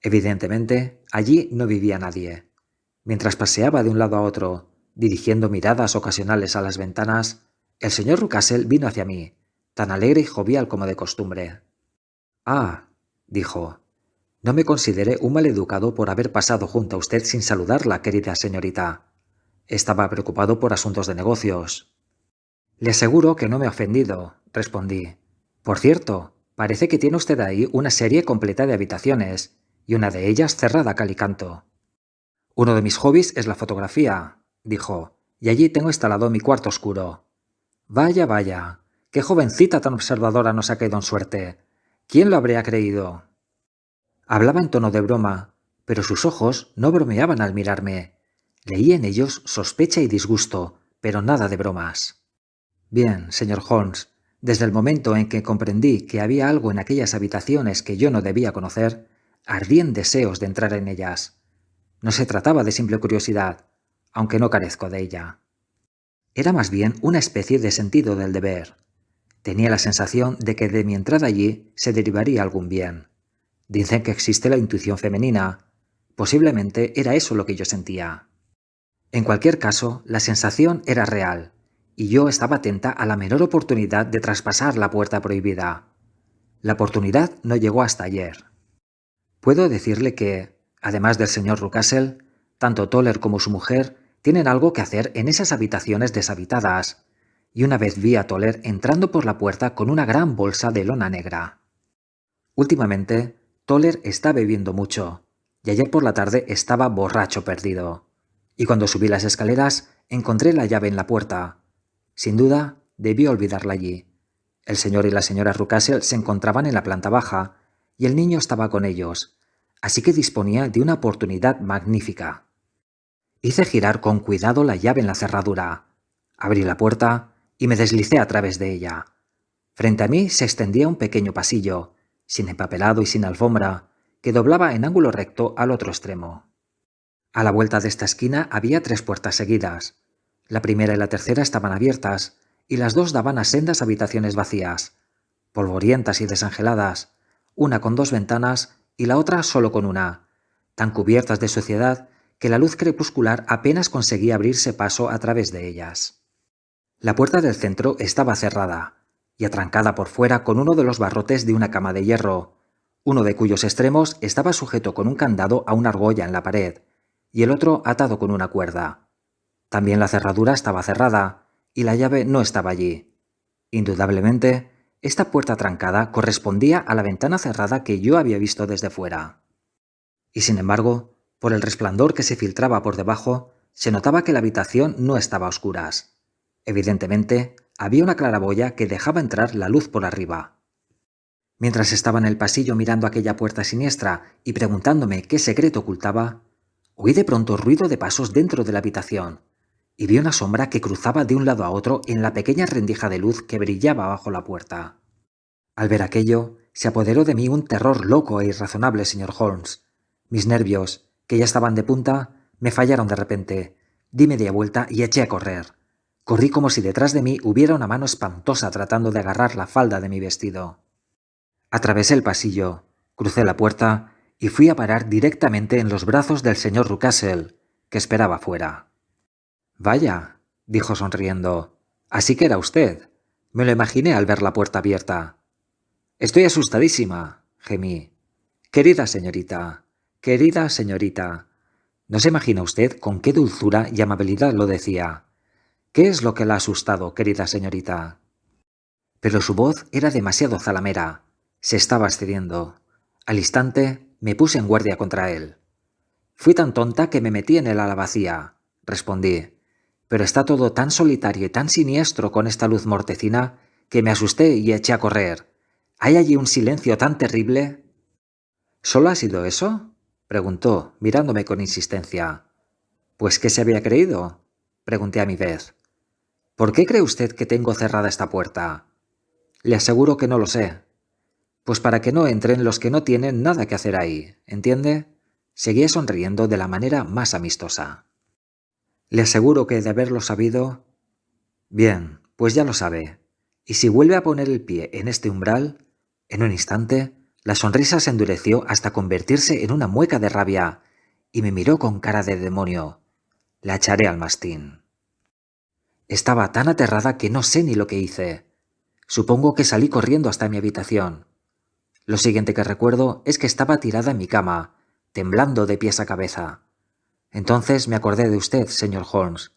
Speaker 1: Evidentemente, allí no vivía nadie. Mientras paseaba de un lado a otro, dirigiendo miradas ocasionales a las ventanas, el señor Rucastle vino hacia mí, tan alegre y jovial como de costumbre. «Ah», dijo, «no me consideré un maleducado por haber pasado junto a usted sin saludarla, querida señorita. Estaba preocupado por asuntos de negocios». «Le aseguro que no me ha ofendido», respondí. «Por cierto, parece que tiene usted ahí una serie completa de habitaciones, y una de ellas cerrada a cal y canto». «Uno de mis hobbies es la fotografía», dijo, «y allí tengo instalado mi cuarto oscuro». «Vaya, vaya, qué jovencita tan observadora nos ha caído en suerte. ¿Quién lo habría creído?». Hablaba en tono de broma, pero sus ojos no bromeaban al mirarme. Leí en ellos sospecha y disgusto, pero nada de bromas. «Bien, señor Holmes, Desde el momento en que comprendí que había algo en aquellas habitaciones que yo no debía conocer, ardí en deseos de entrar en ellas. No se trataba de simple curiosidad, aunque no carezco de ella. Era más bien una especie de sentido del deber. Tenía la sensación de que de mi entrada allí se derivaría algún bien. Dicen que existe la intuición femenina. Posiblemente era eso lo que yo sentía. En cualquier caso, la sensación era real, y yo estaba atenta a la menor oportunidad de traspasar la puerta prohibida. La oportunidad no llegó hasta ayer. Puedo decirle que, además del señor Rucastle, tanto Toller como su mujer tienen algo que hacer en esas habitaciones deshabitadas, y una vez vi a Toller entrando por la puerta con una gran bolsa de lona negra. Últimamente, Toller está bebiendo mucho, y ayer por la tarde estaba borracho perdido. Y cuando subí las escaleras, encontré la llave en la puerta. Sin duda, debió olvidarla allí. El señor y la señora Rucastle se encontraban en la planta baja, y el niño estaba con ellos, así que disponía de una oportunidad magnífica. Hice girar con cuidado la llave en la cerradura. Abrí la puerta y me deslicé a través de ella. Frente a mí se extendía un pequeño pasillo, sin empapelado y sin alfombra, que doblaba en ángulo recto al otro extremo. A la vuelta de esta esquina había 3 puertas seguidas. La primera y la tercera estaban abiertas, y las 2 daban a sendas habitaciones vacías, polvorientas y desangeladas, una con 2 ventanas y la otra solo con una, tan cubiertas de suciedad que la luz crepuscular apenas conseguía abrirse paso a través de ellas. La puerta del centro estaba cerrada y atrancada por fuera con uno de los barrotes de una cama de hierro, uno de cuyos extremos estaba sujeto con un candado a una argolla en la pared y el otro atado con una cuerda. También la cerradura estaba cerrada y la llave no estaba allí. Indudablemente, esta puerta trancada correspondía a la ventana cerrada que yo había visto desde fuera. Y sin embargo, por el resplandor que se filtraba por debajo, se notaba que la habitación no estaba a oscuras. Evidentemente, había una claraboya que dejaba entrar la luz por arriba. Mientras estaba en el pasillo mirando aquella puerta siniestra y preguntándome qué secreto ocultaba, oí de pronto ruido de pasos dentro de la habitación y vi una sombra que cruzaba de un lado a otro en la pequeña rendija de luz que brillaba bajo la puerta. Al ver aquello, se apoderó de mí un terror loco e irrazonable, señor Holmes. Mis nervios, que ya estaban de punta, me fallaron de repente. Di media vuelta y eché a correr. Corrí como si detrás de mí hubiera una mano espantosa tratando de agarrar la falda de mi vestido. Atravesé el pasillo, crucé la puerta y fui a parar directamente en los brazos del señor Rucastle, que esperaba fuera. «Vaya», dijo sonriendo, «así que era usted. Me lo imaginé al ver la puerta abierta». «Estoy asustadísima», gemí. «Querida señorita, querida señorita». No se imagina usted con qué dulzura y amabilidad lo decía. «¿Qué es lo que la ha asustado, querida señorita?» Pero su voz era demasiado zalamera. Se estaba excediendo. Al instante me puse en guardia contra él. «Fui tan tonta que me metí en el ala vacía», respondí. «Pero está todo tan solitario y tan siniestro con esta luz mortecina que me asusté y eché a correr. ¿Hay allí un silencio tan terrible?» «¿Solo ha sido eso?», preguntó, mirándome con insistencia. «¿Pues qué se había creído?», pregunté a mi vez. «¿Por qué cree usted que tengo cerrada esta puerta?». «Le aseguro que no lo sé». «Pues para que no entren los que no tienen nada que hacer ahí, ¿entiende?». Seguía sonriendo de la manera más amistosa. «Le aseguro que de haberlo sabido...». «Bien, pues ya lo sabe. Y si vuelve a poner el pie en este umbral...». En un instante, la sonrisa se endureció hasta convertirse en una mueca de rabia y me miró con cara de demonio. La echaré al mastín. Estaba tan aterrada que no sé ni lo que hice. Supongo que salí corriendo hasta mi habitación. Lo siguiente que recuerdo es que estaba tirada en mi cama, temblando de pies a cabeza. Entonces me acordé de usted, señor Holmes.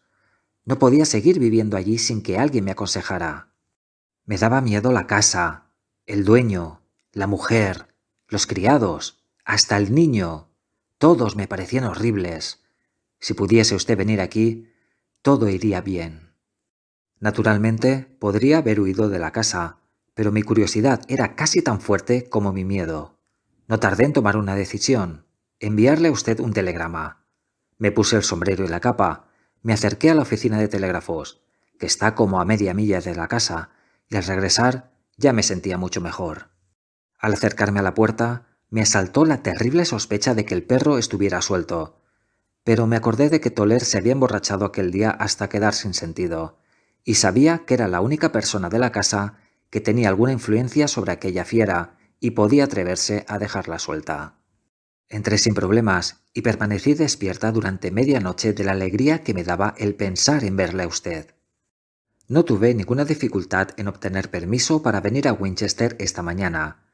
Speaker 1: No podía seguir viviendo allí sin que alguien me aconsejara. Me daba miedo la casa, el dueño, la mujer, los criados, hasta el niño. Todos me parecían horribles. Si pudiese usted venir aquí, todo iría bien. Naturalmente, podría haber huido de la casa, pero mi curiosidad era casi tan fuerte como mi miedo. No tardé en tomar una decisión: enviarle a usted un telegrama. Me puse el sombrero y la capa, me acerqué a la oficina de telégrafos, que está como a media milla de la casa, y al regresar ya me sentía mucho mejor. Al acercarme a la puerta, me asaltó la terrible sospecha de que el perro estuviera suelto, pero me acordé de que Toller se había emborrachado aquel día hasta quedar sin sentido, y sabía que era la única persona de la casa que tenía alguna influencia sobre aquella fiera y podía atreverse a dejarla suelta. Entré sin problemas y permanecí despierta durante medianoche de la alegría que me daba el pensar en verle a usted. No tuve ninguna dificultad en obtener permiso para venir a Winchester esta mañana,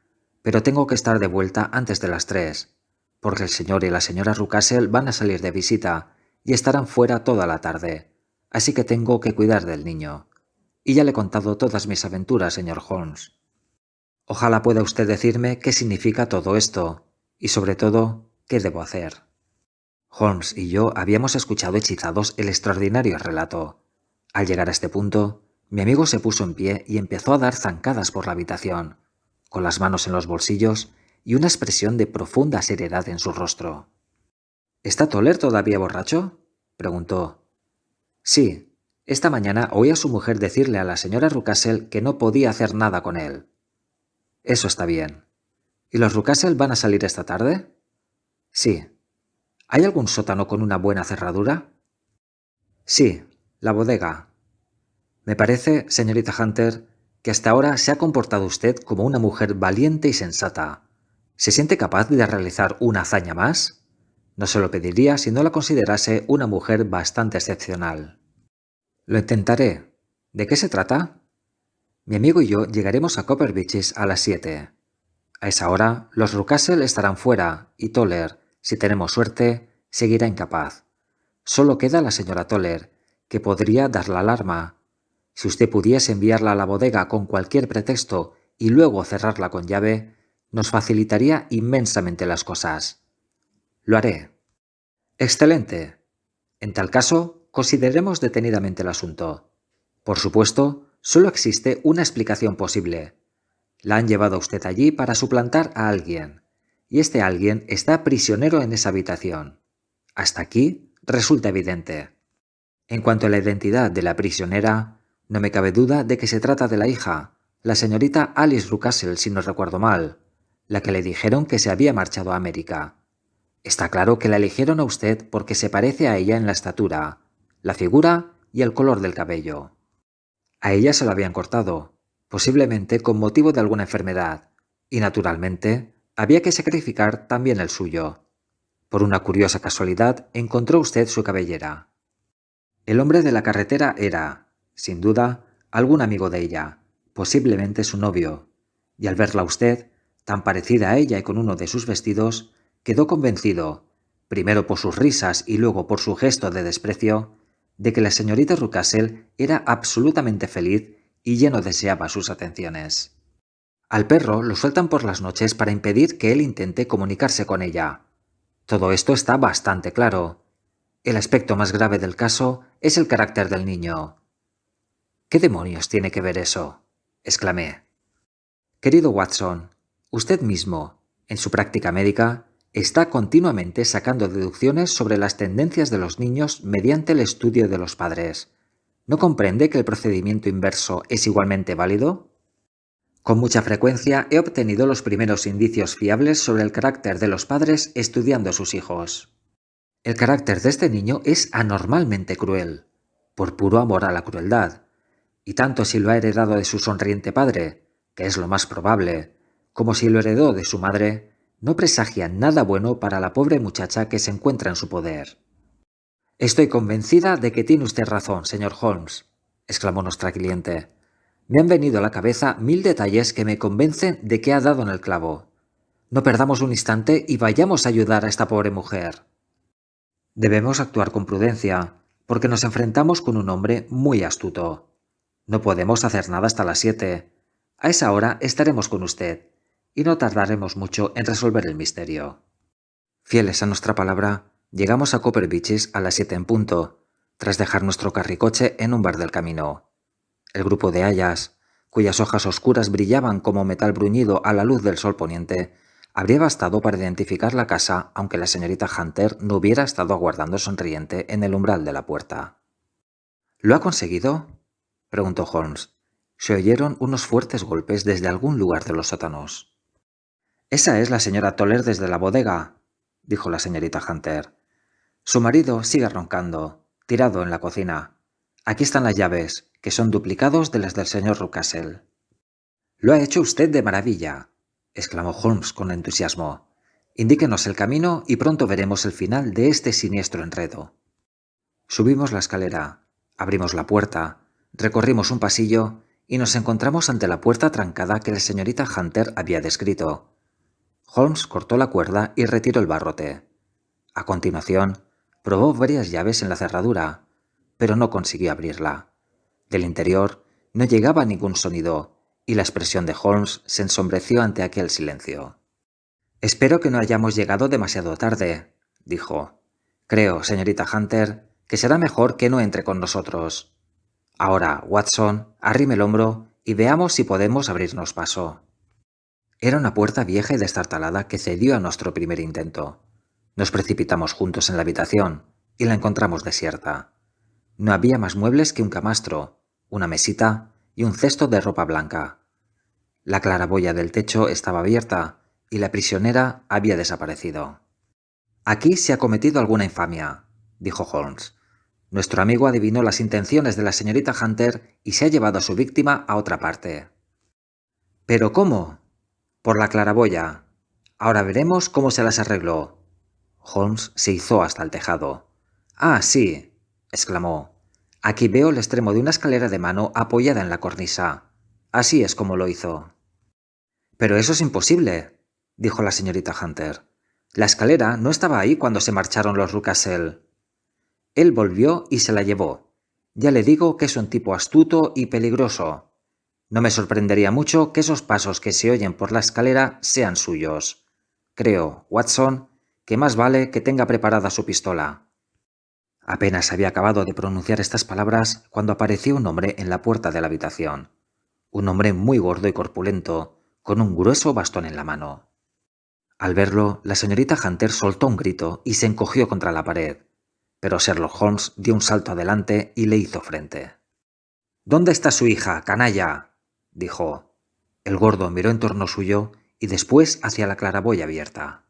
Speaker 1: pero tengo que estar de vuelta antes de las 3, porque el señor y la señora Rucastle van a salir de visita y estarán fuera toda la tarde, así que tengo que cuidar del niño. Y ya le he contado todas mis aventuras, señor Holmes. Ojalá pueda usted decirme qué significa todo esto, y sobre todo, qué debo hacer. Holmes y yo habíamos escuchado hechizados el extraordinario relato. Al llegar a este punto, mi amigo se puso en pie y empezó a dar zancadas por la habitación, con las manos en los bolsillos y una expresión de profunda seriedad en su rostro. ¿Está Toller todavía borracho?, preguntó. Sí, esta mañana oí a su mujer decirle a la señora Rucastle que no podía hacer nada con él. Eso está bien. ¿Y los Rucastle van a salir esta tarde? Sí. ¿Hay algún sótano con una buena cerradura? Sí, la bodega. Me parece, señorita Hunter, que hasta ahora se ha comportado usted como una mujer valiente y sensata. ¿Se siente capaz de realizar una hazaña más? No se lo pediría si no la considerase una mujer bastante excepcional. Lo intentaré. ¿De qué se trata? Mi amigo y yo llegaremos a Copper Beeches a las 7. A esa hora, los Rucastle estarán fuera y Toller, si tenemos suerte, seguirá incapaz. Solo queda la señora Toller, que podría dar la alarma. Si usted pudiese enviarla a la bodega con cualquier pretexto y luego cerrarla con llave, nos facilitaría inmensamente las cosas. Lo haré. Excelente. En tal caso, consideremos detenidamente el asunto. Por supuesto, solo existe una explicación posible. La han llevado a usted allí para suplantar a alguien, y este alguien está prisionero en esa habitación. Hasta aquí resulta evidente. En cuanto a la identidad de la prisionera, no me cabe duda de que se trata de la hija, la señorita Alice Rucastle, si no recuerdo mal, la que le dijeron que se había marchado a América. Está claro que la eligieron a usted porque se parece a ella en la estatura, la figura y el color del cabello. A ella se lo habían cortado, posiblemente con motivo de alguna enfermedad, y naturalmente había que sacrificar también el suyo. Por una curiosa casualidad encontró usted su cabellera. El hombre de la carretera era, sin duda, algún amigo de ella, posiblemente su novio, y al verla usted, tan parecida a ella y con uno de sus vestidos, quedó convencido, primero por sus risas y luego por su gesto de desprecio, de que la señorita Rucastle era absolutamente feliz y ya no deseaba sus atenciones. Al perro lo sueltan por las noches para impedir que él intente comunicarse con ella. Todo esto está bastante claro. El aspecto más grave del caso es el carácter del niño. ¿Qué demonios tiene que ver eso?, exclamé. Querido Watson, usted mismo, en su práctica médica, está continuamente sacando deducciones sobre las tendencias de los niños mediante el estudio de los padres. ¿No comprende que el procedimiento inverso es igualmente válido? Con mucha frecuencia he obtenido los primeros indicios fiables sobre el carácter de los padres estudiando a sus hijos. El carácter de este niño es anormalmente cruel, por puro amor a la crueldad, y tanto si lo ha heredado de su sonriente padre, que es lo más probable, como si lo heredó de su madre, no presagia nada bueno para la pobre muchacha que se encuentra en su poder. Estoy convencida de que tiene usted razón, señor Holmes, exclamó nuestra cliente. Me han venido a la cabeza 1000 detalles que me convencen de que ha dado en el clavo. No perdamos un instante y vayamos a ayudar a esta pobre mujer. Debemos actuar con prudencia, porque nos enfrentamos con un hombre muy astuto. No podemos hacer nada hasta las 7. A esa hora estaremos con usted, y no tardaremos mucho en resolver el misterio. Fieles a nuestra palabra, llegamos a Copper Beeches a las 7 en punto, tras dejar nuestro carricoche en un bar del camino. El grupo de hayas, cuyas hojas oscuras brillaban como metal bruñido a la luz del sol poniente, habría bastado para identificar la casa aunque la señorita Hunter no hubiera estado aguardando sonriente en el umbral de la puerta. ¿Lo ha conseguido?, preguntó Holmes. Se oyeron unos fuertes golpes desde algún lugar de los sótanos. «Esa es la señora Toller desde la bodega», dijo la señorita Hunter. «Su marido sigue roncando, tirado en la cocina. Aquí están las llaves, que son duplicados de las del señor Rucastle». «Lo ha hecho usted de maravilla», exclamó Holmes con entusiasmo. «Indíquenos el camino y pronto veremos el final de este siniestro enredo». Subimos la escalera, abrimos la puerta, recorrimos un pasillo y nos encontramos ante la puerta trancada que la señorita Hunter había descrito. Holmes cortó la cuerda y retiró el barrote. A continuación, probó varias llaves en la cerradura, pero no consiguió abrirla. Del interior no llegaba ningún sonido, y la expresión de Holmes se ensombreció ante aquel silencio. «Espero que no hayamos llegado demasiado tarde», dijo. «Creo, señorita Hunter, que será mejor que no entre con nosotros. Ahora, Watson, arrime el hombro y veamos si podemos abrirnos paso». Era una puerta vieja y destartalada que cedió a nuestro primer intento. Nos precipitamos juntos en la habitación y la encontramos desierta. No había más muebles que un camastro, una mesita y un cesto de ropa blanca. La claraboya del techo estaba abierta y la prisionera había desaparecido. «Aquí se ha cometido alguna infamia», dijo Holmes. «Nuestro amigo adivinó las intenciones de la señorita Hunter y se ha llevado a su víctima a otra parte». «¿Pero cómo?» «Por la claraboya. Ahora veremos cómo se las arregló». Holmes se izó hasta el tejado. «Ah, sí», exclamó. «Aquí veo el extremo de una escalera de mano apoyada en la cornisa. Así es como lo hizo». «Pero eso es imposible», dijo la señorita Hunter. «La escalera no estaba ahí cuando se marcharon los Rucastle. Él volvió y se la llevó. Ya le digo que es un tipo astuto y peligroso. No me sorprendería mucho que esos pasos que se oyen por la escalera sean suyos. Creo, Watson, que más vale que tenga preparada su pistola». Apenas había acabado de pronunciar estas palabras cuando apareció un hombre en la puerta de la habitación. Un hombre muy gordo y corpulento, con un grueso bastón en la mano. Al verlo, la señorita Hunter soltó un grito y se encogió contra la pared, pero Sherlock Holmes dio un salto adelante y le hizo frente. «¿Dónde está su hija, canalla?», dijo. El gordo miró en torno suyo y después hacia la claraboya abierta.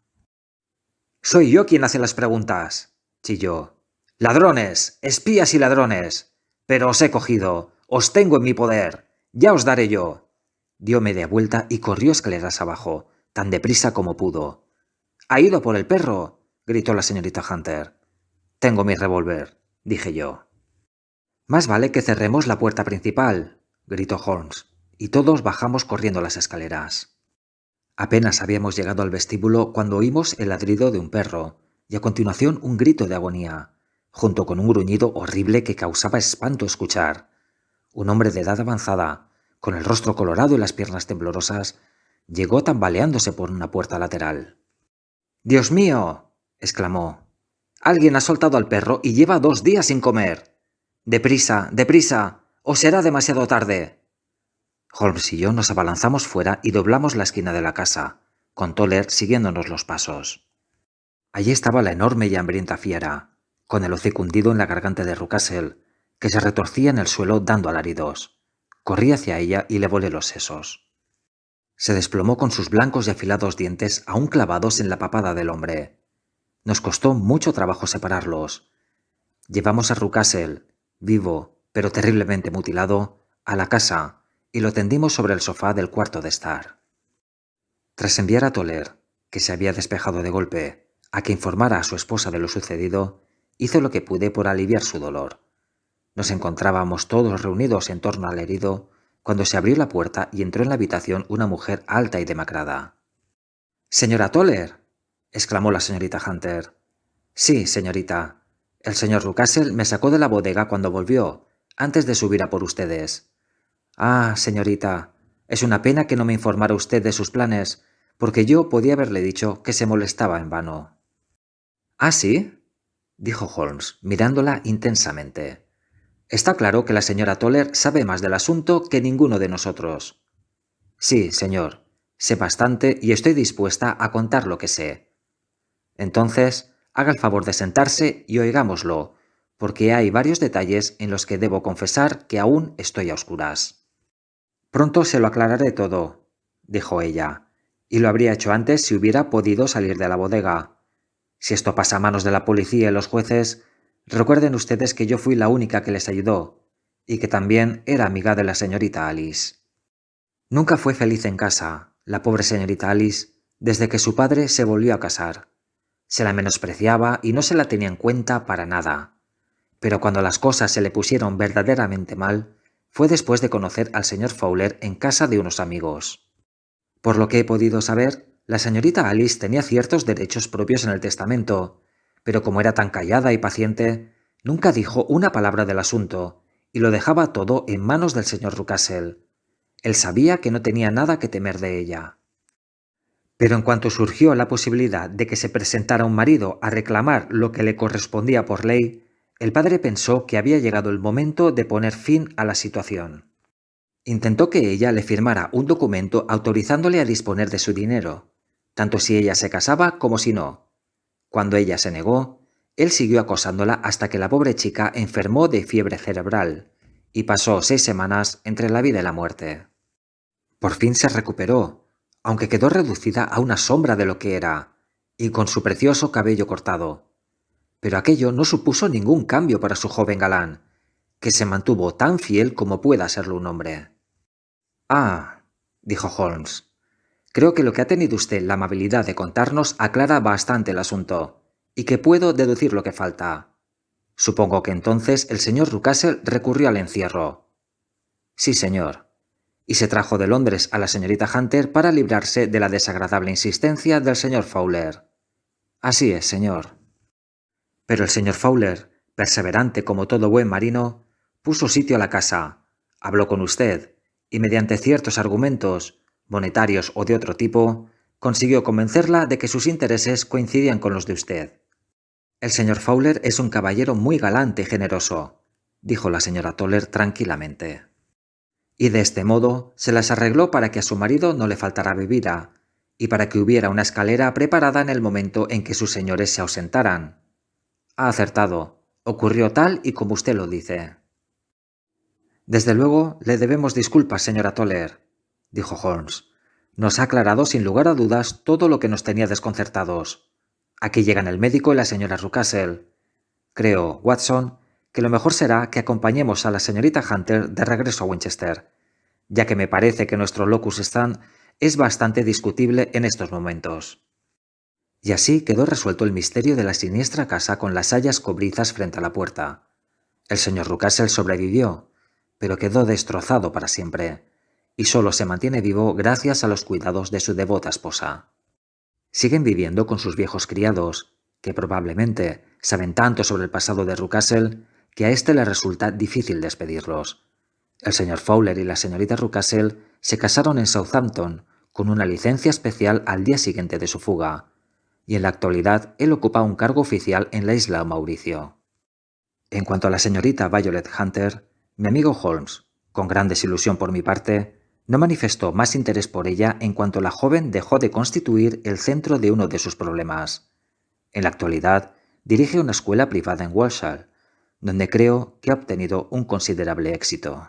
Speaker 1: «Soy yo quien hace las preguntas», chilló. «Ladrones, espías y ladrones. Pero os he cogido, os tengo en mi poder. Ya os daré yo». Dio media vuelta y corrió escaleras abajo, tan deprisa como pudo. «¡Ha ido por el perro!», gritó la señorita Hunter. «Tengo mi revólver», dije yo. «Más vale que cerremos la puerta principal», gritó Holmes, y todos bajamos corriendo las escaleras. Apenas habíamos llegado al vestíbulo cuando oímos el ladrido de un perro, y a continuación un grito de agonía, junto con un gruñido horrible que causaba espanto escuchar. Un hombre de edad avanzada, con el rostro colorado y las piernas temblorosas, llegó tambaleándose por una puerta lateral. «¡Dios mío!», exclamó. «Alguien ha soltado al perro y lleva 2 días sin comer. ¡Deprisa, deprisa! ¡O será demasiado tarde!». Holmes y yo nos abalanzamos fuera y doblamos la esquina de la casa, con Toller siguiéndonos los pasos. Allí estaba la enorme y hambrienta fiera, con el hocico hundido en la garganta de Rucastle, que se retorcía en el suelo dando alaridos. Corrí hacia ella y le volé los sesos. Se desplomó con sus blancos y afilados dientes aún clavados en la papada del hombre. Nos costó mucho trabajo separarlos. Llevamos a Rucastle, vivo, pero terriblemente mutilado, a la casa y lo tendimos sobre el sofá del cuarto de estar. Tras enviar a Toller, que se había despejado de golpe, a que informara a su esposa de lo sucedido, hizo lo que pude por aliviar su dolor. Nos encontrábamos todos reunidos en torno al herido cuando se abrió la puerta y entró en la habitación una mujer alta y demacrada. «¡Señora Toller!», exclamó la señorita Hunter. «Sí, señorita. El señor Rucastle me sacó de la bodega cuando volvió, antes de subir a por ustedes. Ah, señorita, es una pena que no me informara usted de sus planes, porque yo podía haberle dicho que se molestaba en vano». «¿Ah, sí?», dijo Holmes, mirándola intensamente. «Está claro que la señora Toller sabe más del asunto que ninguno de nosotros». «Sí, señor, sé bastante y estoy dispuesta a contar lo que sé». «Entonces, haga el favor de sentarse y oigámoslo, porque hay varios detalles en los que debo confesar que aún estoy a oscuras». Pronto se lo aclararé todo, dijo ella, y lo habría hecho antes si hubiera podido salir de la bodega. Si esto pasa a manos de la policía y los jueces, recuerden ustedes que yo fui la única que les ayudó, y que también era amiga de la señorita Alice. Nunca fue feliz en casa, la pobre señorita Alice, desde que su padre se volvió a casar. Se la menospreciaba y no se la tenía en cuenta para nada. Pero cuando las cosas se le pusieron verdaderamente mal, fue después de conocer al señor Fowler en casa de unos amigos. Por lo que he podido saber, la señorita Alice tenía ciertos derechos propios en el testamento, pero como era tan callada y paciente, nunca dijo una palabra del asunto, y lo dejaba todo en manos del señor Rucastle. Él sabía que no tenía nada que temer de ella. Pero en cuanto surgió la posibilidad de que se presentara un marido a reclamar lo que le correspondía por ley, el padre pensó que había llegado el momento de poner fin a la situación. Intentó que ella le firmara un documento autorizándole a disponer de su dinero, tanto si ella se casaba como si no. Cuando ella se negó, él siguió acosándola hasta que la pobre chica enfermó de fiebre cerebral y pasó 6 semanas entre la vida y la muerte. Por fin se recuperó, aunque quedó reducida a una sombra de lo que era, y con su precioso cabello cortado. Pero aquello no supuso ningún cambio para su joven galán, que se mantuvo tan fiel como pueda serlo un hombre. «Ah», dijo Holmes, «creo que lo que ha tenido usted la amabilidad de contarnos aclara bastante el asunto, y que puedo deducir lo que falta. Supongo que entonces el señor Rucastle recurrió al encierro». «Sí, señor. Y se trajo de Londres a la señorita Hunter para librarse de la desagradable insistencia del señor Fowler». «Así es, señor». Pero el señor Fowler, perseverante como todo buen marino, puso sitio a la casa, habló con usted, y mediante ciertos argumentos, monetarios o de otro tipo, consiguió convencerla de que sus intereses coincidían con los de usted. «El señor Fowler es un caballero muy galante y generoso», dijo la señora Toller tranquilamente. «Y de este modo se las arregló para que a su marido no le faltara bebida, y para que hubiera una escalera preparada en el momento en que sus señores se ausentaran. Ha acertado. Ocurrió tal y como usted lo dice». «Desde luego le debemos disculpas, señora Toller», dijo Holmes. «Nos ha aclarado sin lugar a dudas todo lo que nos tenía desconcertados. Aquí llegan el médico y la señora Rucastle. Creo, Watson, que lo mejor será que acompañemos a la señorita Hunter de regreso a Winchester, ya que me parece que nuestro locus standi es bastante discutible en estos momentos». Y así quedó resuelto el misterio de la siniestra casa con las sayas cobrizas frente a la puerta. El señor Rucastle sobrevivió, pero quedó destrozado para siempre, y solo se mantiene vivo gracias a los cuidados de su devota esposa. Siguen viviendo con sus viejos criados, que probablemente saben tanto sobre el pasado de Rucastle que a éste le resulta difícil despedirlos. El señor Fowler y la señorita Rucastle se casaron en Southampton con una licencia especial al día siguiente de su fuga, y en la actualidad él ocupa un cargo oficial en la isla Mauricio. En cuanto a la señorita Violet Hunter, mi amigo Holmes, con gran desilusión por mi parte, no manifestó más interés por ella en cuanto la joven dejó de constituir el centro de uno de sus problemas. En la actualidad dirige una escuela privada en Walsall, donde creo que ha obtenido un considerable éxito.